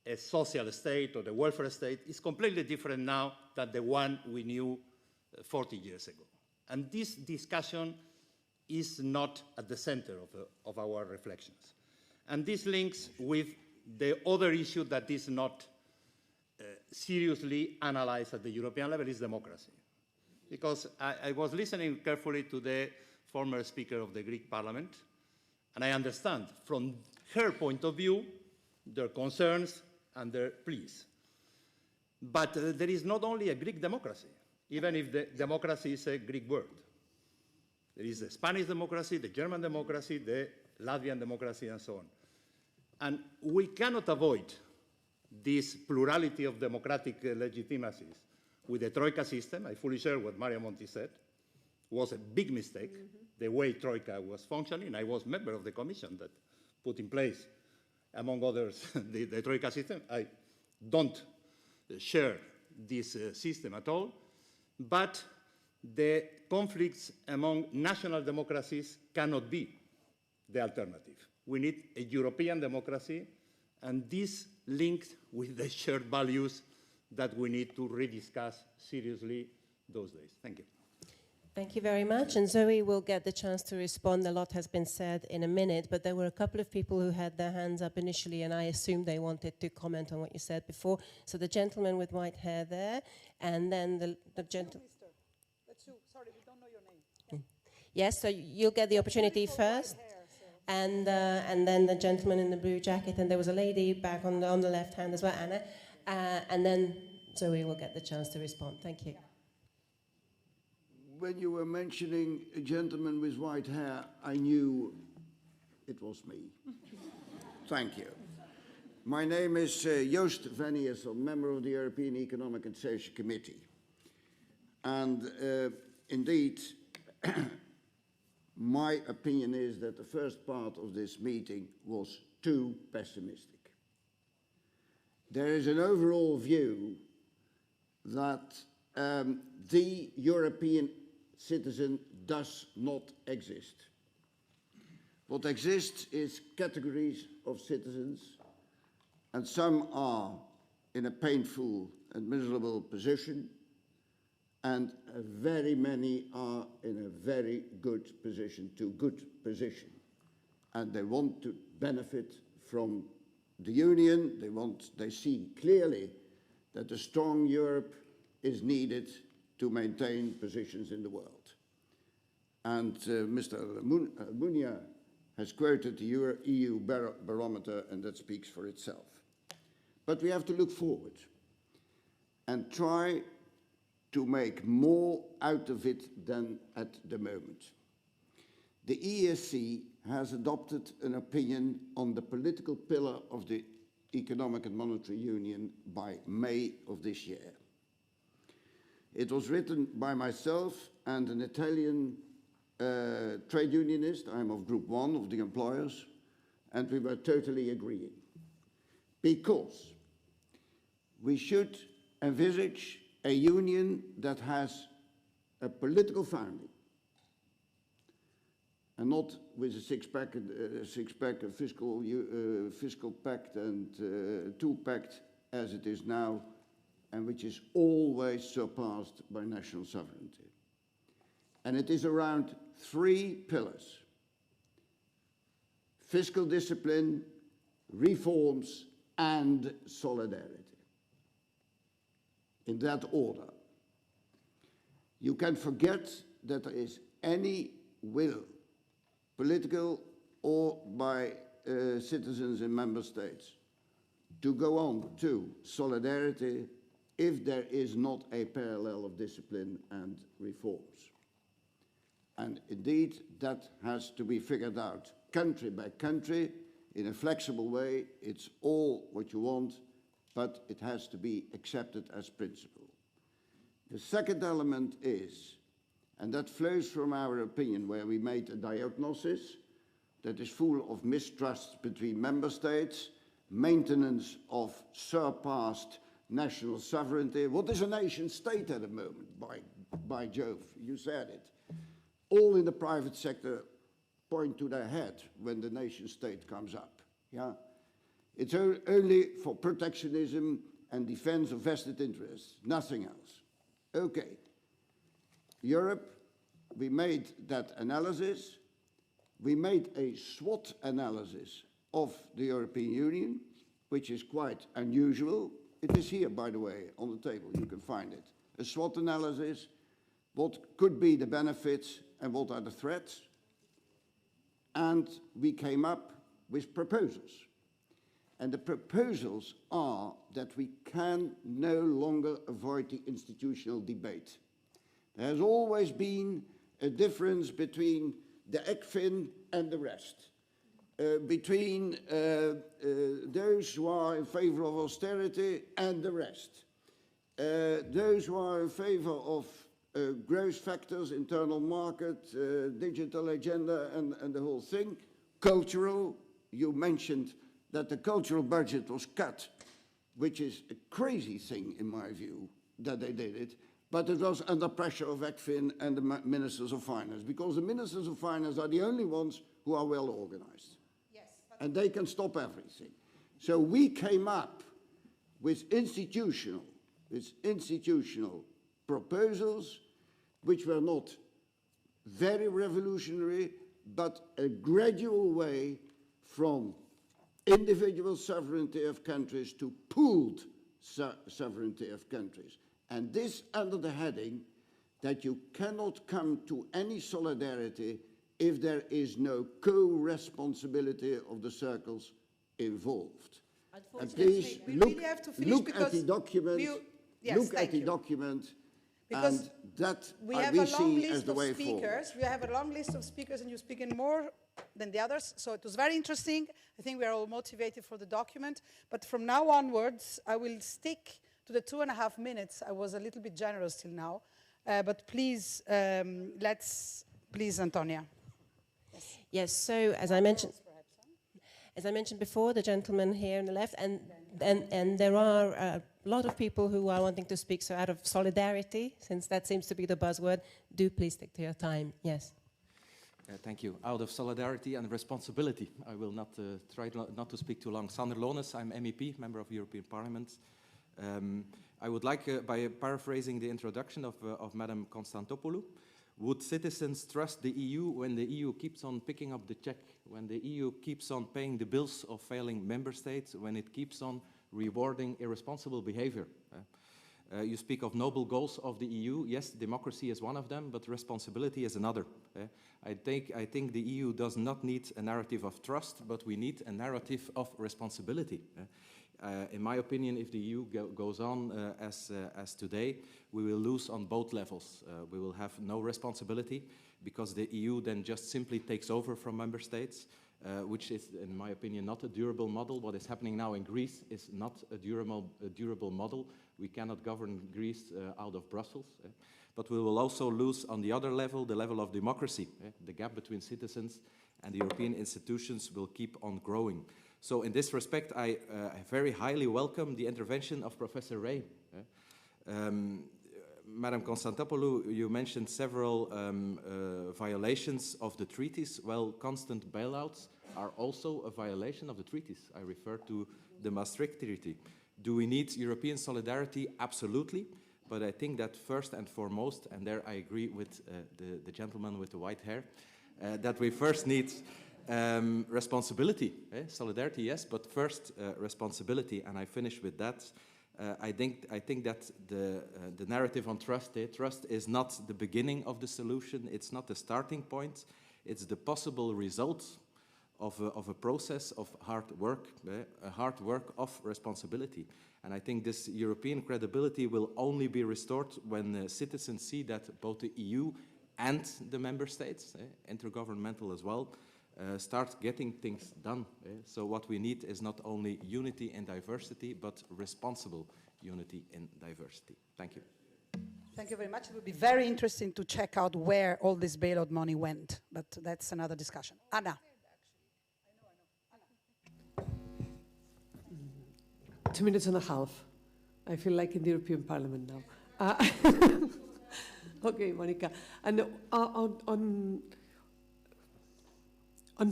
a social state or the welfare state is completely different now than the one we knew 40 years ago. And this discussion is not at the center of our reflections. And this links with the other issue that is not seriously analyzed at the European level is democracy. Because I was listening carefully to the former speaker of the Greek parliament, and I understand from her point of view their concerns and their pleas. But there is not only a Greek democracy, even if the democracy is a Greek word. There is the Spanish democracy, the German democracy, the Latvian democracy, and so on. And we cannot avoid this plurality of democratic legitimacies with the Troika system. I fully share what Mario Monti said. It was a big mistake, the way Troika was functioning. I was a member of the commission that put in place, among others, the Troika system. I don't share this system at all, but the conflicts among national democracies cannot be the alternative. We need a European democracy, and this linked with the shared values that we need to rediscuss seriously those days. Thank you. Thank you very much. And Zoe will get the chance to respond. A lot has been said in a minute, but there were a couple of people who had their hands up initially, and I assumed they wanted to comment on what you said before. So the gentleman with white hair there, and then the gentleman. That's you. Sorry, we don't know your name. Yes, so you'll get the opportunity first. And then the gentleman in the blue jacket, and there was a lady back on the left hand as well, Anna. And then Zoe will get the chance to respond. Thank you. When you were mentioning a gentleman with white hair, I knew it was me. Thank you. My name is Joost Vennius, a member of the European Economic and Social Committee. And indeed, my opinion is that the first part of this meeting was too pessimistic. There is an overall view that the European citizen does not exist. What exists is categories of citizens, and some are in a painful and miserable position, and very many are in a very good position and they want to benefit from the Union. They see clearly that a strong Europe is needed to maintain positions in the world. And Mr. Almunia has quoted the EU barometer, and that speaks for itself. But we have to look forward and try to make more out of it than at the moment. The ESC has adopted an opinion on the political pillar of the Economic and Monetary Union by May of this year. It was written by myself and an Italian trade unionist. I'm of Group 1 of the employers, and we were totally agreeing. Because we should envisage a union that has a political founding, and not with a six-pack, a fiscal pact and two-pact as it is now, and which is always surpassed by national sovereignty. And it is around 3 pillars: fiscal discipline, reforms, and solidarity. In that order. You can forget that there is any will, political or by citizens in member states, to go on to solidarity if there is not a parallel of discipline and reforms. And indeed, that has to be figured out country by country in a flexible way. It's all what you want, but it has to be accepted as principle. The second element is, and that flows from our opinion where we made a diagnosis that is full of mistrust between member states, maintenance of surpassed national sovereignty. What is a nation state at the moment? By Jove, you said it. All in the private sector point to their head when the nation state comes up. Yeah? It's only for protectionism and defense of vested interests, nothing else. Okay. Europe, we made that analysis. We made a SWOT analysis of the European Union, which is quite unusual. It is here, by the way, on the table. You can find it. A SWOT analysis, what could be the benefits and what are the threats. And we came up with proposals. And the proposals are that we can no longer avoid the institutional debate. There has always been a difference between the ECFIN and the rest, between those who are in favor of austerity and the rest, those who are in favor of growth factors, internal market, digital agenda, and the whole thing. Cultural, you mentioned that the cultural budget was cut, which is a crazy thing in my view, that they did it, but it was under pressure of ECFIN and the ministers of finance, because the ministers of finance are the only ones who are well organized. Yes, and they can stop everything. So we came up with institutional proposals which were not very revolutionary, but a gradual way from individual sovereignty of countries to pooled sovereignty of countries. And this under the heading that you cannot come to any solidarity if there is no co-responsibility of the circles involved. And please look at the document. Look at the document. Because we have a long list of speakers. We have a long list of speakers, and you're speaking more than the others. So it was very interesting. I think we are all motivated for the document. But from now onwards, I will stick to the 2.5 minutes. I was a little bit generous till now. But please, please, Antónia. Yes, so as I mentioned before, the gentleman here on the left, and there are a lot of people who are wanting to speak, so out of solidarity, since that seems to be the buzzword, do please stick to your time. Yes. Thank you. Out of solidarity and responsibility, I will not try not to speak too long. Sander Lones, I'm MEP, member of the European Parliament. I would like, by paraphrasing the introduction of Madam Konstantopoulou, would citizens trust the EU when the EU keeps on picking up the check, when the EU keeps on paying the bills of failing member states, when it keeps on rewarding irresponsible behavior? You speak of noble goals of the EU. Yes, democracy is one of them, but responsibility is another. I think the EU does not need a narrative of trust, but we need a narrative of responsibility. In my opinion, if the EU goes on as today, we will lose on both levels. We will have no responsibility because the EU then just simply takes over from member states, which is, in my opinion, not a durable model. What is happening now in Greece is not a durable model. We cannot govern Greece out of Brussels. But we will also lose on the other level, the level of democracy. The gap between citizens and the European institutions will keep on growing. So in this respect, I very highly welcome the intervention of Professor Yrjö. Madam Konstantopoulou, you mentioned several violations of the treaties. Well, constant bailouts are also a violation of the treaties. I refer to the Maastricht Treaty. Do we need European solidarity? Absolutely. But I think that first and foremost, and there I agree with the gentleman with the white hair, that we first need responsibility. Solidarity, yes, but first responsibility. And I finish with that. I think that the narrative on trust, trust is not the beginning of the solution. It's not the starting point. It's the possible result of a process of hard work, a hard work of responsibility. And I think this European credibility will only be restored when citizens see that both the EU and the member states, intergovernmental as well, start getting things done. So what we need is not only unity in diversity, but responsible unity in diversity. Thank you. Thank you very much. It would be very interesting to check out where all this bailout money went, but that's another discussion. Anna. 2 minutes and a half. I feel like in the European Parliament now. Okay, Monica. And on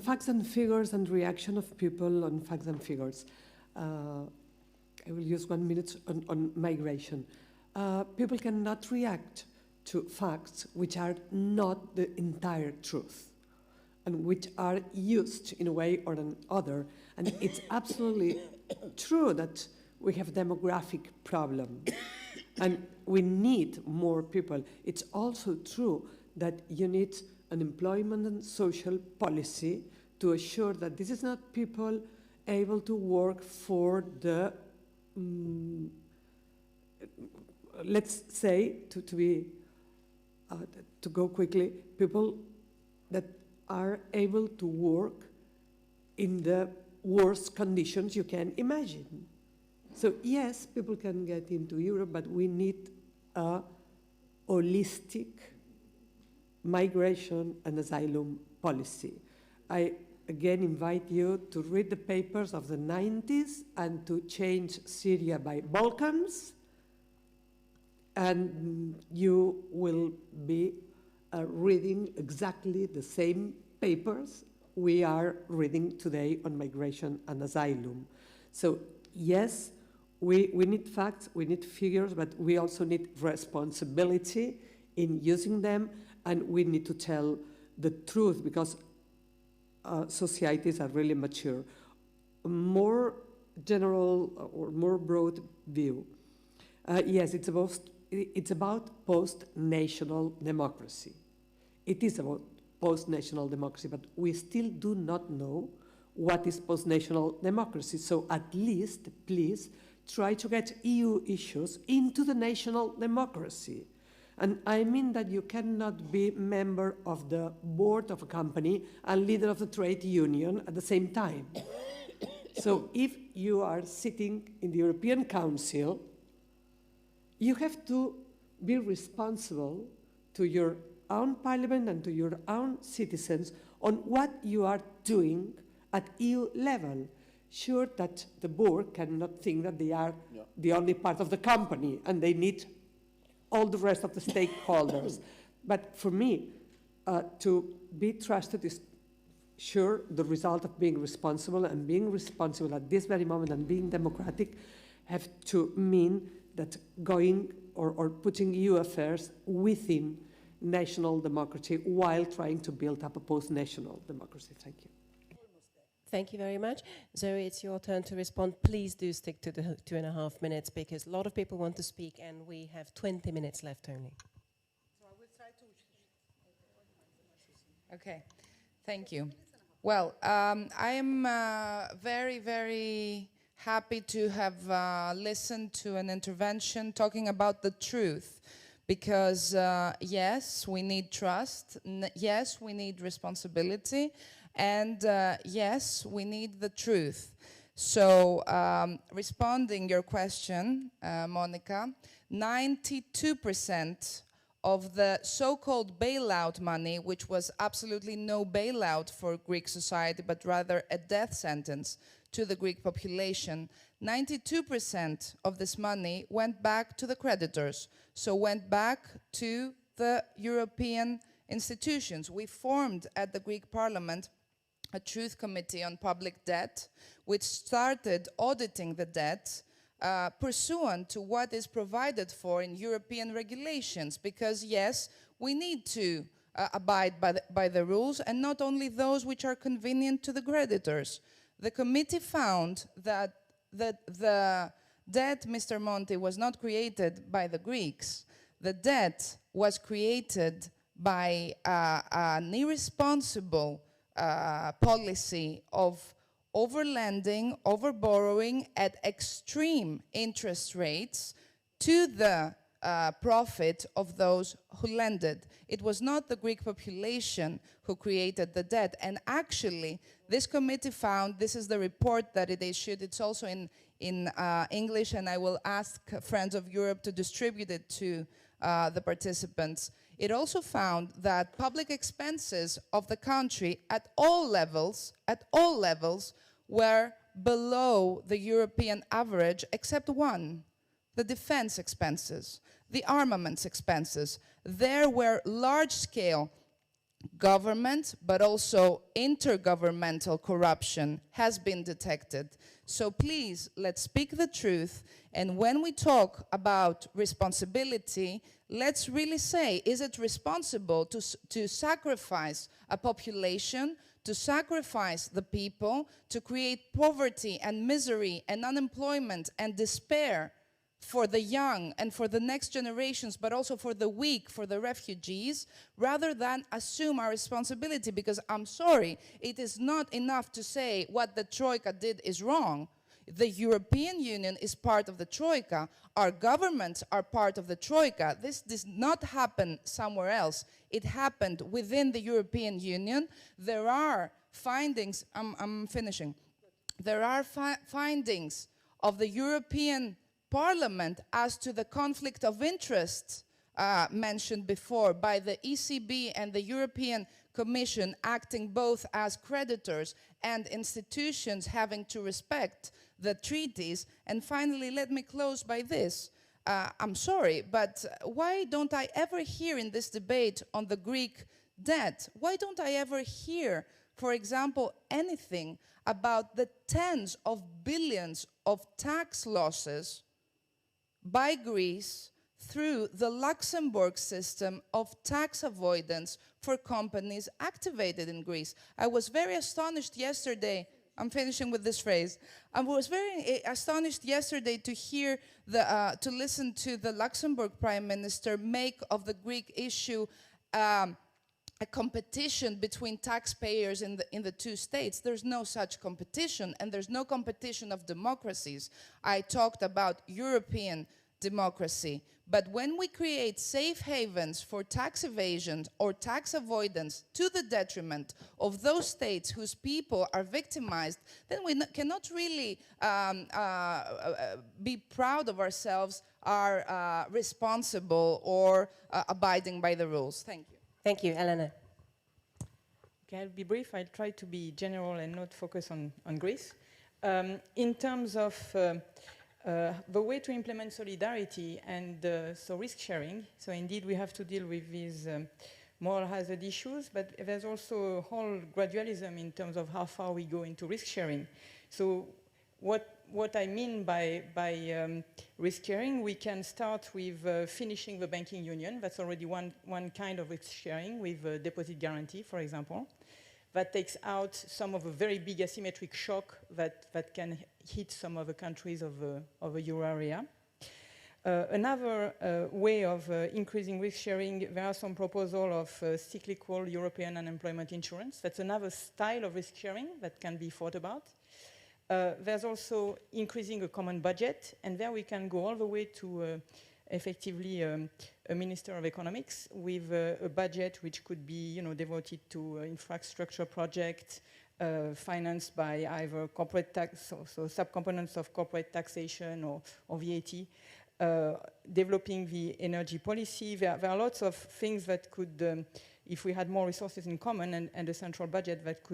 facts and figures and reaction of people on facts and figures, I will use 1 minute on migration. People cannot react to facts which are not the entire truth and which are used in a way or another. And it's absolutely true that we have a demographic problem and we need more people. It's also true that you need an employment and social policy to assure that this is not people able to work for the, let's say, to go quickly, people that are able to work in the worst conditions you can imagine. So yes, people can get into Europe, but we need a holistic migration and asylum policy. I again invite you to read the papers of the 90s and to change Syria by Balkans, and you will be reading exactly the same papers we are reading today on migration and asylum. So yes, we need facts, we need figures, but we also need responsibility in using them, and we need to tell the truth because societies are really mature. A more general or more broad view. Yes, it's about post-national democracy. It is about post-national democracy, but we still do not know what is post-national democracy. So at least, please, try to get EU issues into the national democracy. And I mean that you cannot be member of the board of a company and leader of the trade union at the same time. So if you are sitting in the European Council, you have to be responsible to your own parliament and to your own citizens on what you are doing at EU level. Sure that the board cannot think that they are the only part of the company and they need all the rest of the stakeholders. But for me, to be trusted is sure the result of being responsible, and being responsible at this very moment and being democratic have to mean that going or putting EU affairs within national democracy while trying to build up a post-national democracy. Thank you. Thank you very much. Zoe, it's your turn to respond. Please do stick to the 2.5 minutes because a lot of people want to speak and we have 20 minutes left only. So I will try to... Okay, thank you. Well, I am very, very happy to have listened to an intervention talking about the truth. Because yes, we need trust, yes, we need responsibility, and yes, we need the truth. So responding your question, Monica, 92% of the so-called bailout money, which was absolutely no bailout for Greek society, but rather a death sentence to the Greek population, 92% of this money went back to the creditors, so went back to the European institutions. We formed at the Greek Parliament a truth committee on public debt, which started auditing the debt pursuant to what is provided for in European regulations, because yes, we need to abide by the rules, and not only those which are convenient to the creditors. The committee found that the debt, Mr. Monti, was not created by the Greeks. The debt was created by an irresponsible policy of overlending, overborrowing at extreme interest rates to the profit of those who lended. It was not the Greek population who created the debt. And actually, this committee found, this is the report that it issued, it's also in English, and I will ask Friends of Europe to distribute it to the participants. It also found that public expenses of the country at all levels, were below the European average, except one, the defense expenses, the armaments expenses. There were large-scale government, but also intergovernmental corruption has been detected. So please, let's speak the truth. And when we talk about responsibility, let's really say, is it responsible to sacrifice a population, to sacrifice the people, to create poverty and misery and unemployment and despair for the young and for the next generations, but also for the weak, for the refugees, rather than assume our responsibility? Because I'm sorry, it is not enough to say what the Troika did is wrong. The European Union is part of the Troika. Our governments are part of the Troika. This does not happen somewhere else. It happened within the European Union. There are findings, I'm finishing. There are findings of the European Parliament as to the conflict of interest mentioned before by the ECB and the European Commission, acting both as creditors and institutions having to respect the treaties. And finally, let me close by this. I'm sorry, but why don't I ever hear in this debate on the Greek debt, why don't I ever hear, for example, anything about the tens of billions of tax losses by Greece through the Luxembourg system of tax avoidance for companies activated in Greece? I was very astonished yesterday, I'm finishing with this phrase, I was very astonished yesterday to hear, to listen to the Luxembourg Prime Minister make of the Greek issue a competition between taxpayers in the two states. There's no such competition, and there's no competition of democracies. I talked about European democracy. But when we create safe havens for tax evasion or tax avoidance to the detriment of those states whose people are victimized, then we cannot really be proud of ourselves, are responsible or abiding by the rules. Thank you. Thank you, Hélène. Okay, I'll be brief. I'll try to be general and not focus on Greece. In terms of the way to implement solidarity and so risk sharing, so indeed we have to deal with these moral hazard issues, but there's also a whole gradualism in terms of how far we go into risk sharing. So what I mean by risk sharing, we can start with finishing the banking union. That's already one kind of risk sharing with deposit guarantee, for example. that takes out some of a very big asymmetric shock that can hit some of the countries of the euro area. Another way of increasing risk sharing, there are some proposals of cyclical European unemployment insurance. That's another style of risk sharing that can be thought about. There's also increasing a common budget, and there we can go all the way to effectively a Minister of Economics with a budget which could be devoted to infrastructure projects, financed by either corporate tax, so subcomponents of corporate taxation or VAT. Developing the energy policy. There are lots of things that could, if we had more resources in common and a central budget, that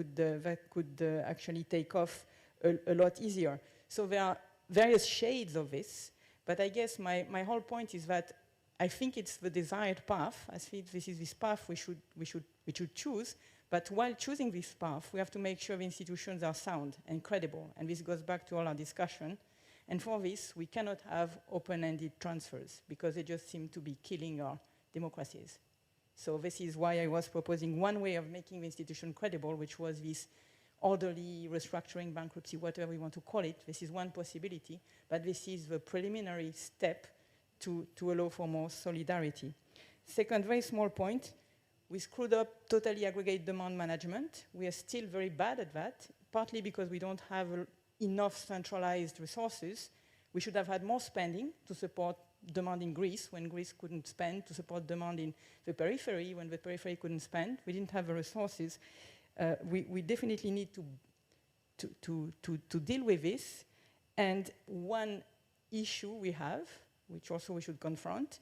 could actually take off a lot easier. So there are various shades of this, but I guess my whole point is that I think it's the desired path. I think this is this path we should choose. But while choosing this path, we have to make sure the institutions are sound and credible. And this goes back to all our discussion. And for this, we cannot have open-ended transfers because they just seem to be killing our democracies. So this is why I was proposing one way of making the institution credible, which was this orderly restructuring, bankruptcy, whatever we want to call it. This is one possibility, but this is the preliminary step to allow for more solidarity. Second very small point, we screwed up totally aggregate demand management. We are still very bad at that, partly because we don't have enough centralized resources. We should have had more spending to support demand in Greece when Greece couldn't spend, to support demand in the periphery when the periphery couldn't spend. We didn't have the resources. We definitely need to deal with this. And one issue we have, which also we should confront,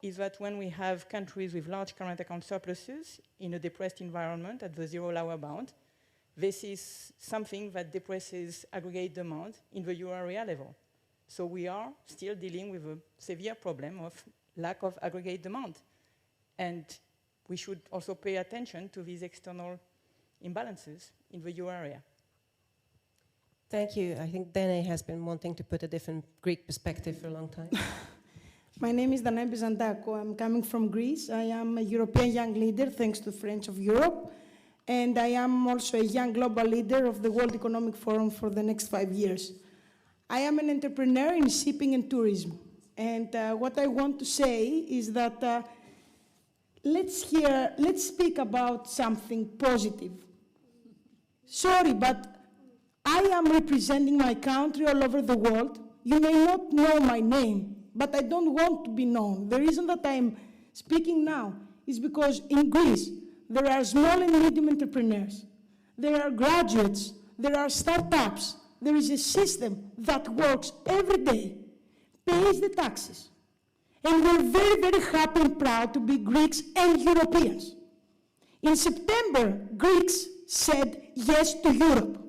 is that when we have countries with large current account surpluses in a depressed environment at the zero lower bound, this is something that depresses aggregate demand in the euro area level. So we are still dealing with a severe problem of lack of aggregate demand. And we should also pay attention to these external imbalances in the euro area. Thank you. I think Dene has been wanting to put a different Greek perspective for a long time. My name is Danae Byzantakou. I'm coming from Greece. I am a European young leader, thanks to Friends of Europe. And I am also a young global leader of the World Economic Forum for the next 5 years. I am an entrepreneur in shipping and tourism. And what I want to say is that let's speak about something positive. Sorry, but I am representing my country all over the world. You may not know my name, but I don't want to be known. The reason that I'm speaking now is because in Greece, there are small and medium entrepreneurs. There are graduates. There are startups. There is a system that works every day, pays the taxes. And we're very, very happy and proud to be Greeks and Europeans. In September, Greeks said yes to Europe.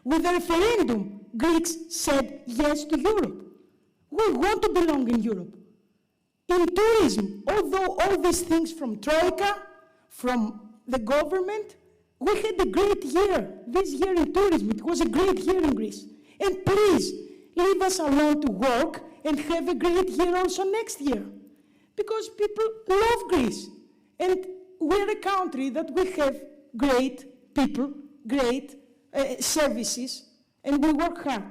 With the referendum, Greeks said yes to Europe. We want to belong in Europe. In tourism, although all these things from Troika, from the government, we had a great year this year in tourism. It was a great year in Greece. And please, leave us alone to work and have a great year also next year. Because people love Greece. And we're a country that we have great people, great services, and we work hard.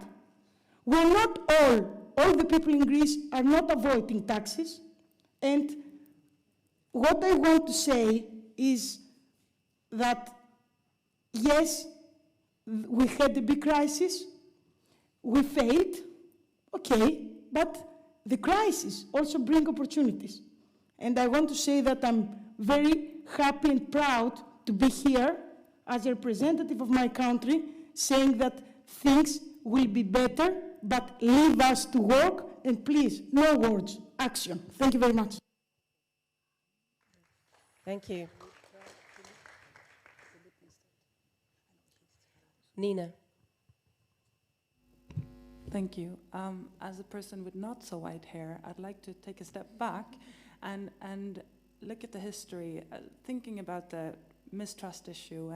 We're not all the people in Greece are not avoiding taxes. And what I want to say is that, yes, we had a big crisis, we failed, okay, but the crisis also brings opportunities. And I want to say that I'm very happy and proud to be here as a representative of my country, saying that things will be better, but leave us to work, and please, no words, action. Thank you very much. Thank you. Nina. Thank you. As a person with not so white hair, I'd like to take a step back and look at the history, thinking about the mistrust issue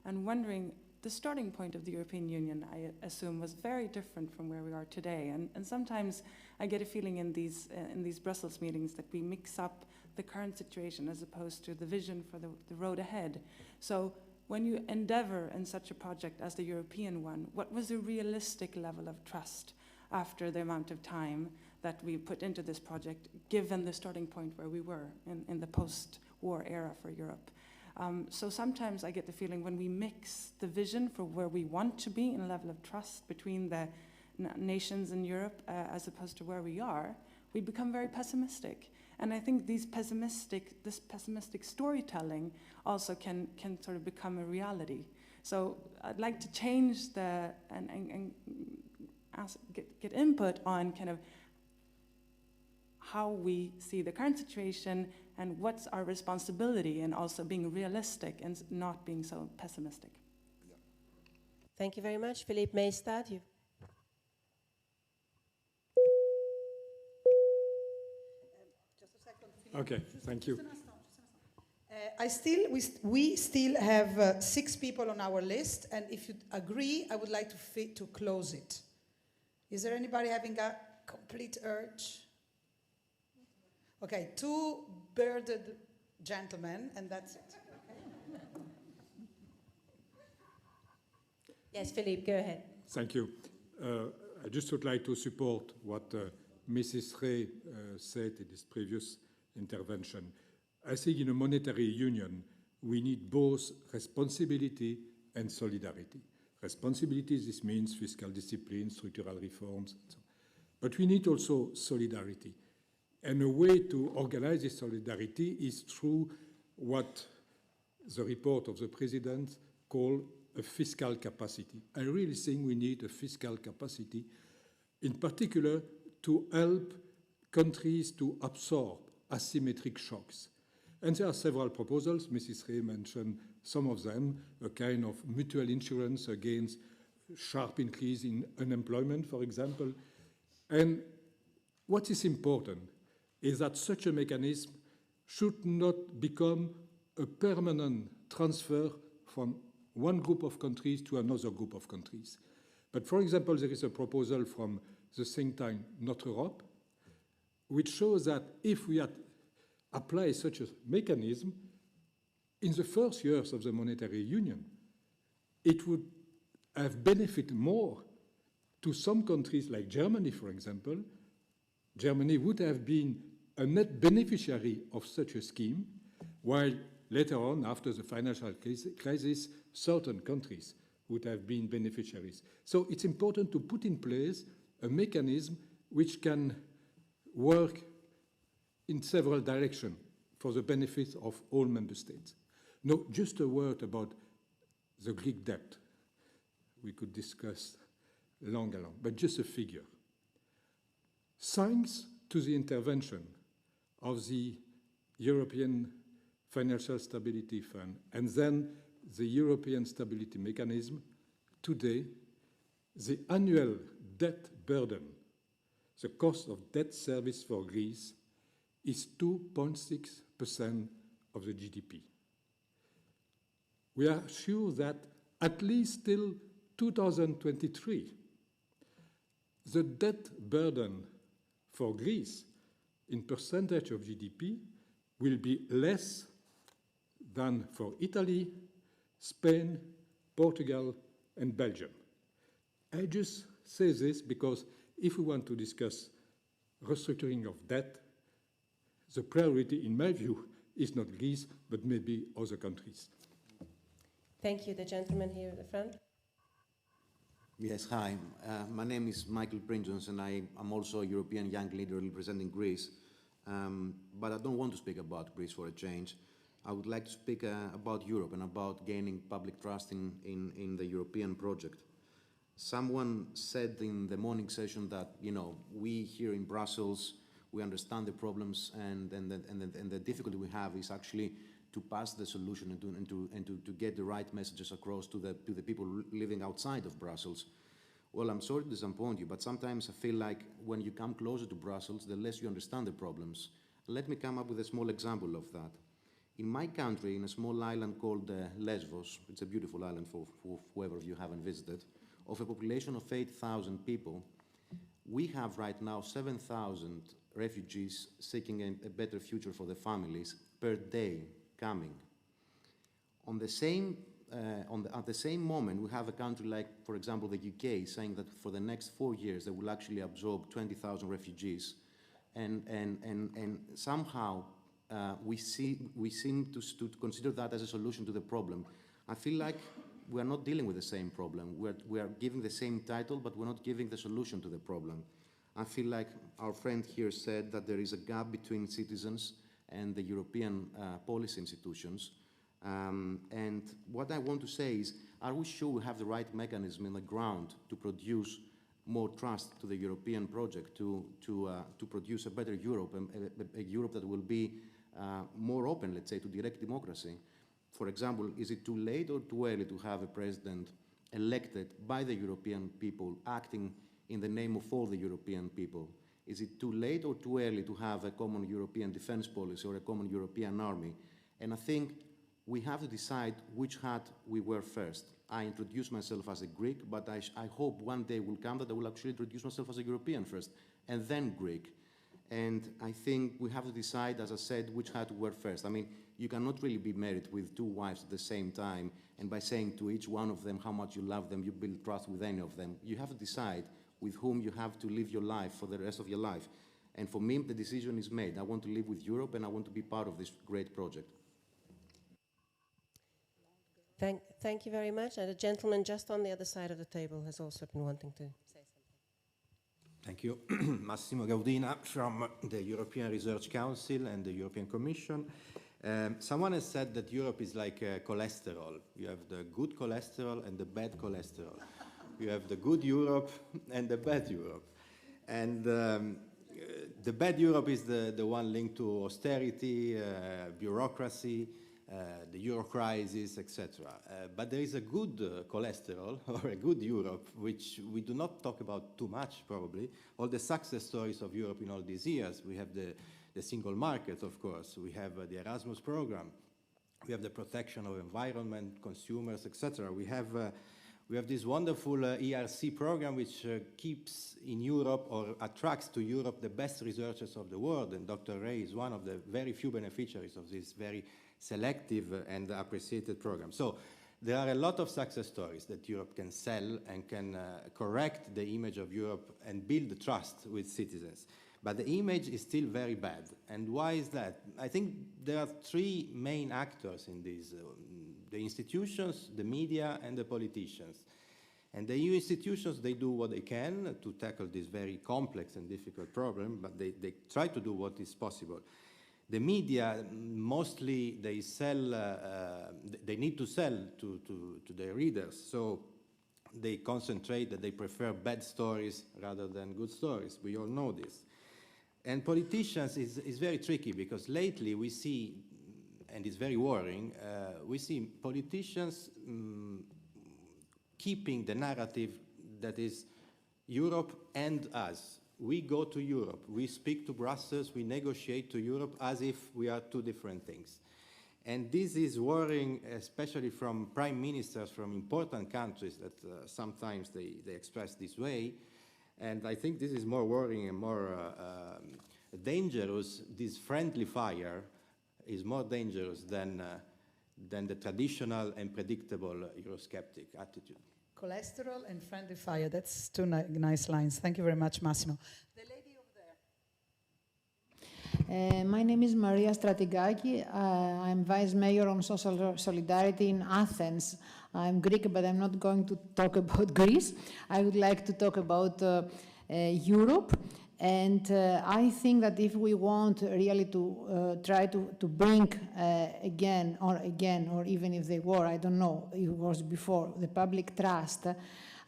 and wondering, the starting point of the European Union, I assume, was very different from where we are today. And sometimes I get a feeling in these Brussels meetings that we mix up the current situation as opposed to the vision for the road ahead. So when you endeavor in such a project as the European one, what was a realistic level of trust after the amount of time that we put into this project, given the starting point where we were in the post-war era for Europe? So sometimes I get the feeling when we mix the vision for where we want to be in a level of trust between the nations in Europe as opposed to where we are, we become very pessimistic. And I think this pessimistic storytelling also can sort of become a reality. So I'd like to change and get input on kind of how we see the current situation and what's our responsibility, and also being realistic and not being so pessimistic. Thank you very much. Philippe Meestad, you. Okay, thank you. We still have 6 people on our list, and if you agree, I would like to close it. Is there anybody having a complete urge? Okay, 2 bearded gentlemen, and that's it. Yes, Philippe, go ahead. Thank you. I just would like to support what Mrs. Ray said in this previous intervention. I think in a monetary union, we need both responsibility and solidarity. Responsibility, this means fiscal discipline, structural reforms, and so on. But we need also solidarity. And a way to organize this solidarity is through what the report of the president called a fiscal capacity. I really think we need a fiscal capacity, in particular to help countries to absorb asymmetric shocks. And there are several proposals. Mrs. Ray mentioned some of them, a kind of mutual insurance against sharp increase in unemployment, for example. And what is important is that such a mechanism should not become a permanent transfer from one group of countries to another group of countries. But for example, there is a proposal from the think tank Notre Europe, which shows that if we apply such a mechanism, in the first years of the monetary union, it would have benefited more to some countries like Germany, for example. Germany would have been a net beneficiary of such a scheme, while later on, after the financial crisis, certain countries would have been beneficiaries. So it's important to put in place a mechanism which can work in several directions for the benefit of all member states. No, just a word about the Greek debt. We could discuss long, but just a figure. Thanks to the intervention of the European Financial Stability Fund and then the European Stability Mechanism, today the annual debt burden, the cost of debt service for Greece, is 2.6% of the GDP. We are sure that at least till 2023, the debt burden for Greece in percentage of GDP will be less than for Italy, Spain, Portugal, and Belgium. I just say this because if we want to discuss restructuring of debt, the priority, in my view, is not Greece, but maybe other countries. Thank you. The gentleman here at the front. Yes, hi. My name is Michael Prinzons, and I am also a European young leader representing Greece. But I don't want to speak about Greece for a change. I would like to speak about Europe and about gaining public trust in the European project. Someone said in the morning session that, you know, we here in Brussels, we understand the problems and the difficulty we have is actually to pass the solution and to get the right messages across to the people living outside of Brussels. Well, I'm sorry to disappoint you, but sometimes I feel like when you come closer to Brussels, the less you understand the problems. Let me come up with a small example of that. In my country, in a small island called Lesbos, it's a beautiful island for whoever of you haven't visited, of a population of 8,000 people, we have right now 7,000 refugees seeking a better future for their families per day coming. On the same at the same moment, we have a country like, for example, the UK, saying that for the next 4 years they will actually absorb 20,000 refugees, and somehow we seem to consider that as a solution to the problem. I feel like we are not dealing with the same problem. We are giving the same title, but we're not giving the solution to the problem. I feel like our friend here said that there is a gap between citizens and the European policy institutions. And what I want to say is, are we sure we have the right mechanism in the ground to produce more trust to the European project, to produce a better Europe, a Europe that will be more open, let's say, to direct democracy? For example, is it too late or too early to have a president elected by the European people, acting in the name of all the European people? Is it too late or too early to have a common European defense policy or a common European army? And I think we have to decide which hat we wear first. I introduce myself as a Greek, but I hope one day will come that I will actually introduce myself as a European first, and then Greek. And I think we have to decide, as I said, which hat to wear first. I mean, you cannot really be married with 2 wives at the same time, and by saying to each one of them how much you love them, you build trust with any of them. You have to decide with whom you have to live your life for the rest of your life. And for me, the decision is made. I want to live with Europe, and I want to be part of this great project. Thank you very much. And a gentleman just on the other side of the table has also been wanting to say something. Thank you. Massimo Gaudina from the European Research Council and the European Commission. Someone has said that Europe is like cholesterol. You have the good cholesterol and the bad cholesterol. You have the good Europe and the bad Europe. And the bad Europe is the one linked to austerity, bureaucracy, the euro crisis, etc. But there is a good cholesterol, or a good Europe, which we do not talk about too much, probably. All the success stories of Europe in all these years. We have the single market, of course. We have the Erasmus program. We have the protection of environment, consumers, etc. We have this wonderful ERC program, which keeps in Europe, or attracts to Europe, the best researchers of the world. And Dr. Ray is one of the very few beneficiaries of this very selective and appreciated program. So there are a lot of success stories that Europe can sell and can correct the image of Europe and build trust with citizens. But the image is still very bad. And why is that? I think there are 3 main actors in this, the institutions, the media, and the politicians. And the EU institutions, they do what they can to tackle this very complex and difficult problem, but they try to do what is possible. The media, mostly they sell, they need to sell to their readers, so they concentrate that they prefer bad stories rather than good stories. We all know this. And politicians is very tricky, because lately we see, and it's very worrying, we see politicians keeping the narrative that is Europe and us. We go to Europe, we speak to Brussels, we negotiate to Europe as if we are 2 different things. And this is worrying, especially from prime ministers from important countries that sometimes they express this way. And I think this is more worrying and more dangerous. This friendly fire is more dangerous than the traditional and predictable Eurosceptic attitude. Cholesterol and friendly fire. That's 2 nice lines. Thank you very much, Massimo. The lady over there. My name is Maria Stratigaki. I'm Vice Mayor on Social Solidarity in Athens. I'm Greek, but I'm not going to talk about Greece. I would like to talk about Europe. And I think that if we want really to try to bring again, or even if they were, I don't know, it was before, the public trust,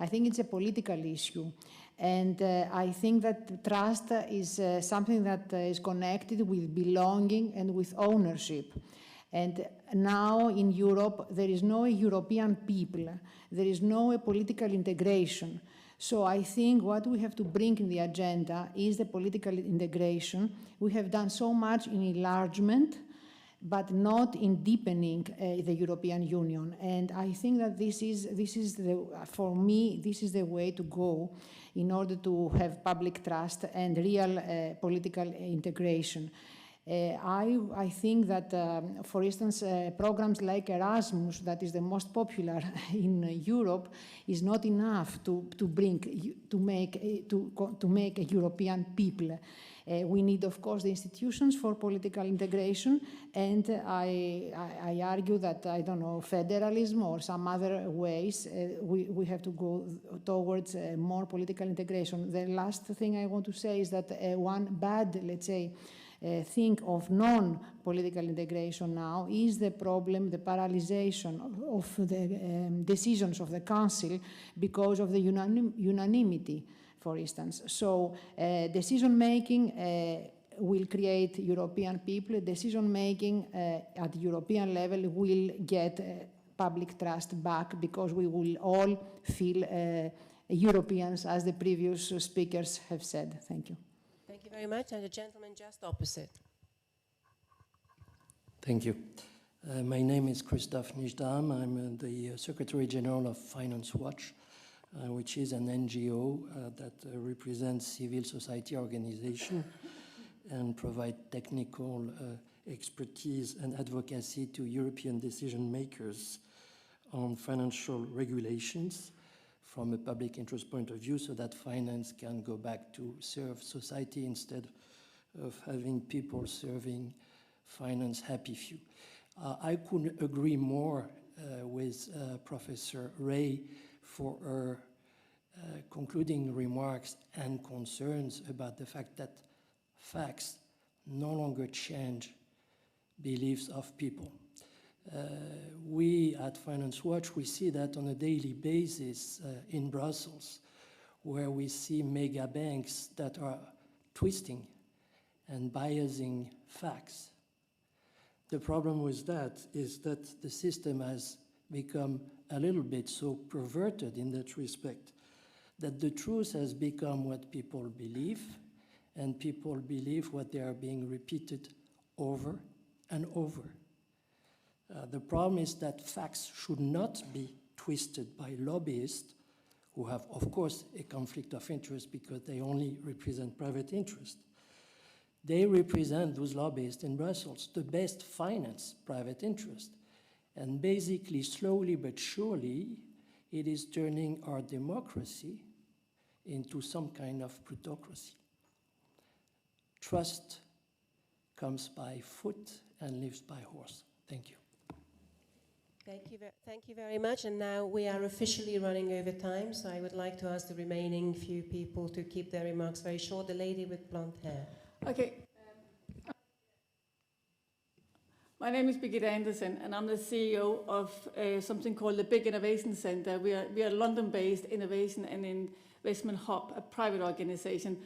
I think it's a political issue. And I think that trust is something that is connected with belonging and with ownership. And now in Europe, there is no European people, there is no political integration. So I think what we have to bring in the agenda is the political integration. We have done so much in enlargement, but not in deepening the European Union. And I think that for me, this is the way to go in order to have public trust and real political integration. I think that, for instance, programs like Erasmus, that is the most popular in Europe, is not enough to make a European people. We need, of course, the institutions for political integration, and I argue that, I don't know, federalism or some other ways, we have to go towards more political integration. The last thing I want to say is that one bad, let's say, thing of non-political integration now is the problem, the paralyzation of the decisions of the Council because of the unanimity, for instance. So decision-making will create European people. Decision-making at European level will get public trust back because we will all feel Europeans, as the previous speakers have said. Thank you. Thank you very much. And the gentleman just opposite. Thank you. My name is Christoph Nijdam. I'm the Secretary General of Finance Watch, which is an NGO that represents civil society organizations and provide technical expertise and advocacy to European decision makers on financial regulations from a public interest point of view, so that finance can go back to serve society instead of having people serving finance happy few. I couldn't agree more with Professor Ray for her concluding remarks and concerns about the fact that facts no longer change beliefs of people. We at Finance Watch, we see that on a daily basis in Brussels, where we see mega banks that are twisting and biasing facts. The problem with that is that the system has become a little bit so perverted in that respect that the truth has become what people believe, and people believe what they are being repeated over and over. The problem is that facts should not be twisted by lobbyists who have, of course, a conflict of interest because they only represent private interest. They represent, those lobbyists in Brussels, the best finance private interest. And basically, slowly but surely, it is turning our democracy into some kind of plutocracy. Trust comes by foot and lives by horse. Thank you. Thank you very much. And now we are officially running over time, so I would like to ask the remaining few people to keep their remarks very short. The lady with blonde hair. Okay. My name is Birgitte Andersen, and I'm the CEO of something called the Big Innovation Centre. We are a London-based innovation and investment hub, a private organization.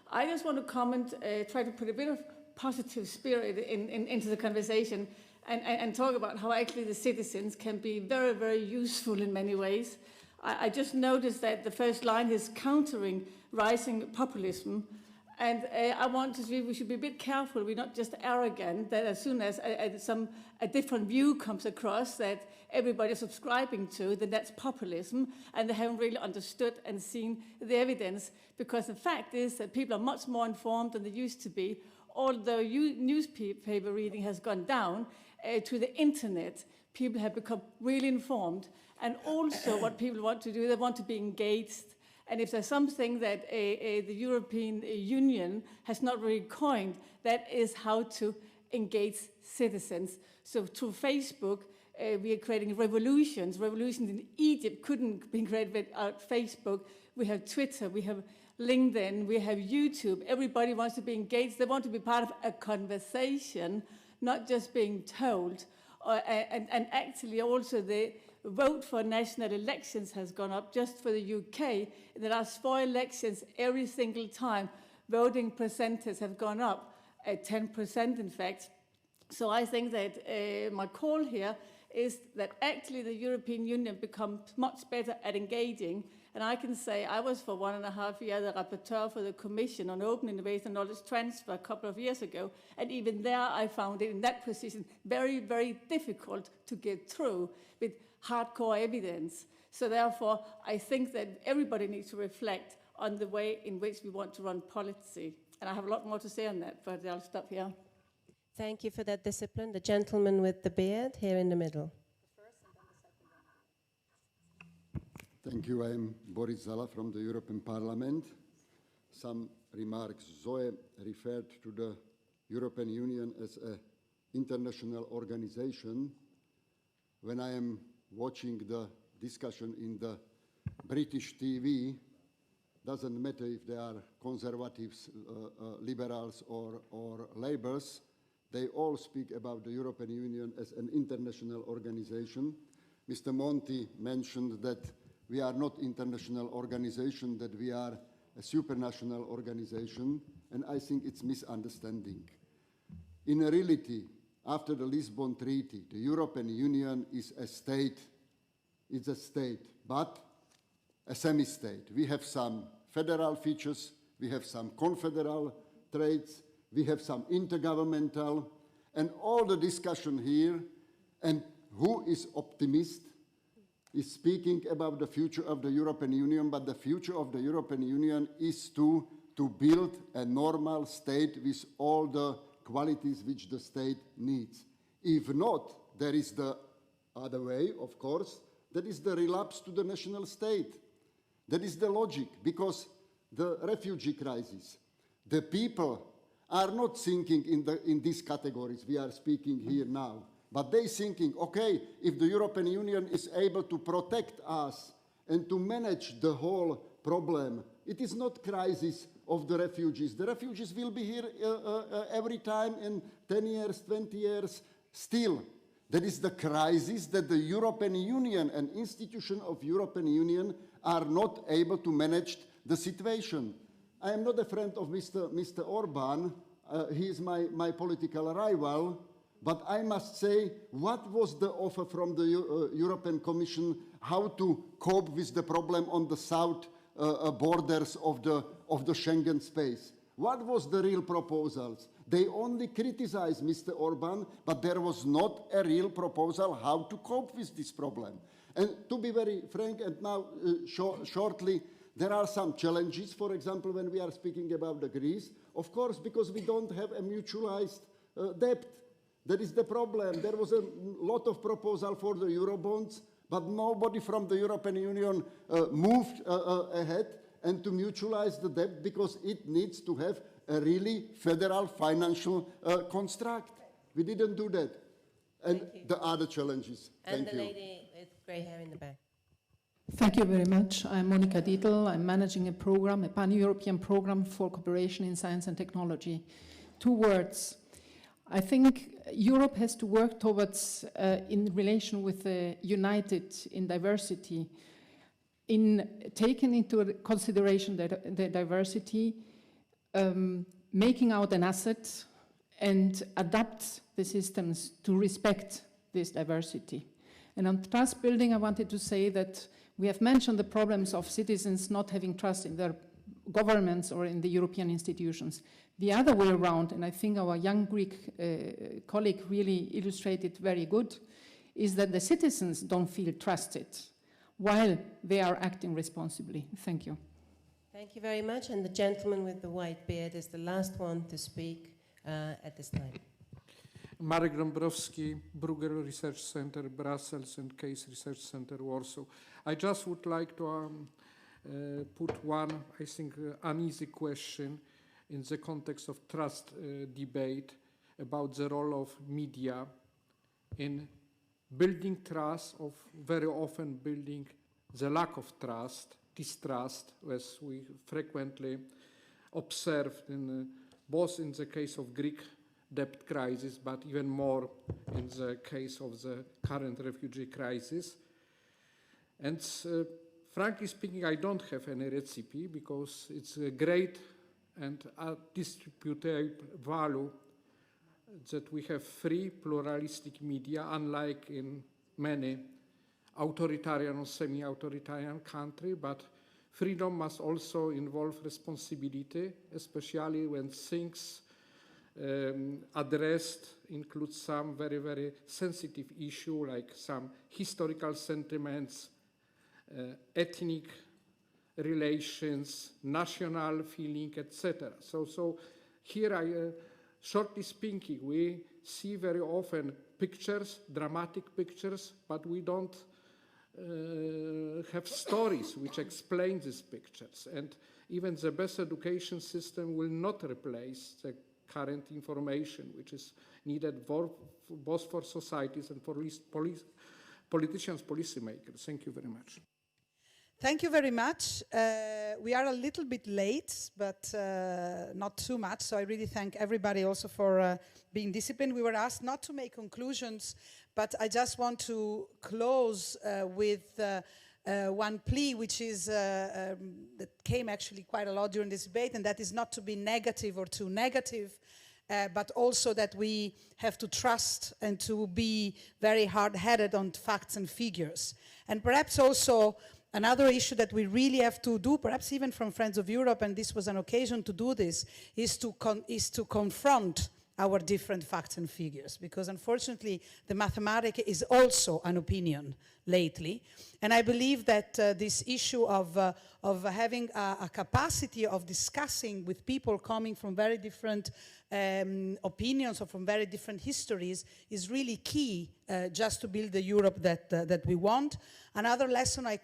I just want to comment, try to put a bit of positive spirit into the conversation and talk about how actually the citizens can be very, very useful in many ways. I just noticed that the first line is countering rising populism. And I want to say we should be a bit careful. We're not just arrogant that as soon as a different view comes across that everybody's subscribing to, then that's populism, and they haven't really understood and seen the evidence. Because the fact is that people are much more informed than they used to be. Although newspaper reading has gone down, to the internet, people have become really informed. And also what people want to do, they want to be engaged. And if there's something that the European Union has not really coined, that is how to engage citizens. So through Facebook, we are creating revolutions. Revolutions in Egypt couldn't be created without Facebook. We have Twitter, we have LinkedIn, we have YouTube. Everybody wants to be engaged. They want to be part of a conversation, not just being told. And actually also the vote for national elections has gone up just for the UK. In the last 4 elections, every single time, voting percentages have gone up, 10% in fact. So I think that my call here is that actually the European Union becomes much better at engaging. And I can say I was for 1.5 years the rapporteur for the Commission on Open Innovation and Knowledge Transfer a couple of years ago. And even there I found it in that position very, very difficult to get through with hardcore evidence. So therefore, I think that everybody needs to reflect on the way in which we want to run policy. And I have a lot more to say on that, but I'll stop here. Thank you for that discipline. The gentleman with the beard here in the middle. Thank you. I am Boris Zala from the European Parliament. Some remarks. Zoe referred to the European Union as an international organization. When I am watching the discussion in the British TV, doesn't matter if they are conservatives, liberals, or labours, they all speak about the European Union as an international organization. Mr. Monti mentioned that we are not international organization, that we are a supranational organization, and I think it's misunderstanding. In reality, after the Lisbon Treaty, the European Union is a state. It's a state, but a semi-state. We have some federal features, we have some confederal traits, we have some intergovernmental, and all the discussion here, and who is optimist, is speaking about the future of the European Union, but the future of the European Union is to build a normal state with all the qualities which the state needs. If not, there is the other way, of course, that is the relapse to the national state. That is the logic, because the refugee crisis, the people are not thinking in these categories we are speaking here now, but they thinking, okay, if the European Union is able to protect us and to manage the whole problem, it is not crisis of the refugees. The refugees will be here every time in 10 years, 20 years, still. That is the crisis that the European Union and institutions of European Union are not able to manage the situation. I am not a friend of Mr. Orban. He is my political rival. But I must say, what was the offer from the European Commission how to cope with the problem on the south borders of the Schengen space? What was the real proposals? They only criticized Mr. Orban, but there was not a real proposal how to cope with this problem. And to be very frank, and now shortly, there are some challenges. For example, when we are speaking about the Greece, of course, because we don't have a mutualized debt. That is the problem. There was a lot of proposal for the Eurobonds, but nobody from the European Union moved ahead and to mutualize the debt, because it needs to have a really federal financial construct. We didn't do that. And the other challenges. And the lady with grey hair in the back. Thank you very much. I'm Monika Dietl. I'm managing a program, a pan-European program for cooperation in science and technology. 2 words. I think Europe has to work towards, in relation with the united in diversity, in taking into consideration the diversity, making out an asset and adapt the systems to respect this diversity. And on trust building, I wanted to say that we have mentioned the problems of citizens not having trust in their governments or in the European institutions. The other way around, and I think our young Greek colleague really illustrated very good, is that the citizens don't feel trusted while they are acting responsibly. Thank you. Thank you very much. And the gentleman with the white beard is the last one to speak at this time. Marek Dąbrowski, Bruegel Research Center, Brussels, and Case Research Center, Warsaw. I just would like to put one, I think, uneasy question in the context of trust debate about the role of media in building trust, of very often building the lack of trust, distrust, as we frequently observed in both in the case of Greek debt crisis, but even more in the case of the current refugee crisis. And frankly speaking, I don't have any recipe, because it's a great and distributive value that we have free, pluralistic media, unlike in many authoritarian or semi-authoritarian countries, but freedom must also involve responsibility, especially when things addressed include some very, very sensitive issue, like some historical sentiments, ethnic relations, national feeling, etc. So here I shortly speaking, we see very often pictures, dramatic pictures, but we don't have stories which explain these pictures. And even the best education system will not replace the current information which is needed both for societies and for politicians, policymakers. Thank you very much. Thank you very much. We are a little bit late, but not too much. So I really thank everybody also for being disciplined. We were asked not to make conclusions, but I just want to close with one plea, which is that came actually quite a lot during this debate, and that is not to be negative or too negative, but also that we have to trust and to be very hard-headed on facts and figures. And perhaps also another issue that we really have to do, perhaps even from Friends of Europe, and this was an occasion to do this, is to confront our different facts and figures, because unfortunately the mathematics is also an opinion lately. And I believe that this issue of having a capacity of discussing with people coming from very different opinions or from very different histories is really key just to build the Europe that we want. Another lesson I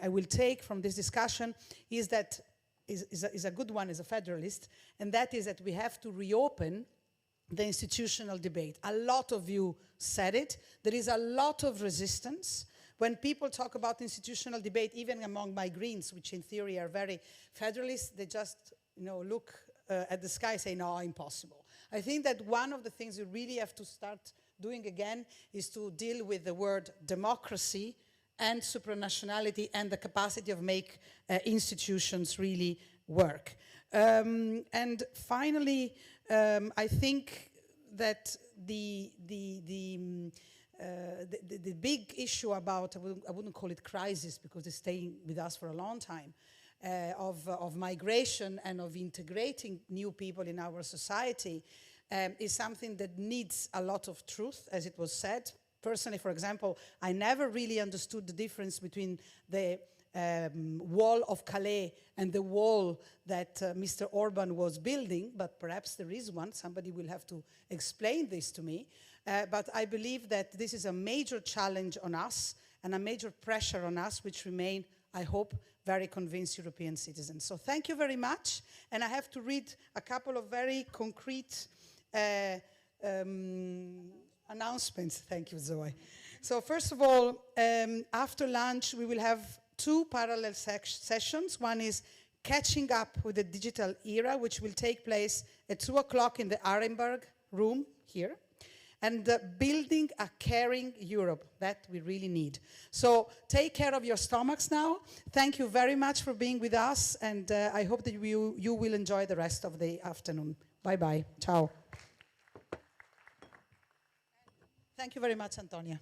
will take from this discussion is that is a good one as a federalist, and that is that we have to reopen the institutional debate. A lot of you said it. There is a lot of resistance. When people talk about institutional debate, even among my Greens, which in theory are very federalist, they just look at the sky and say, no, impossible. I think that one of the things we really have to start doing again is to deal with the word democracy and supranationality and the capacity of make institutions really work. And finally, I think that the big issue about, I wouldn't call it crisis because it's staying with us for a long time, of migration and of integrating new people in our society is something that needs a lot of truth, as it was said. Personally, for example, I never really understood the difference between the wall of Calais and the wall that Mr. Orban was building, but perhaps there is one. Somebody will have to explain this to me. But I believe that this is a major challenge on us and a major pressure on us, which remain, I hope, very convinced European citizens. So thank you very much. And I have to read a couple of very concrete announcements. Thank you, Zoe. So first of all, after lunch, we will have two parallel sessions. One is catching up with the digital era, which will take place at 2 o'clock in the Arenberg room here, and building a caring Europe that we really need. So take care of your stomachs now. Thank you very much for being with us, and I hope that you will enjoy the rest of the afternoon. Bye-bye. Ciao. Thank you very much, Antónia.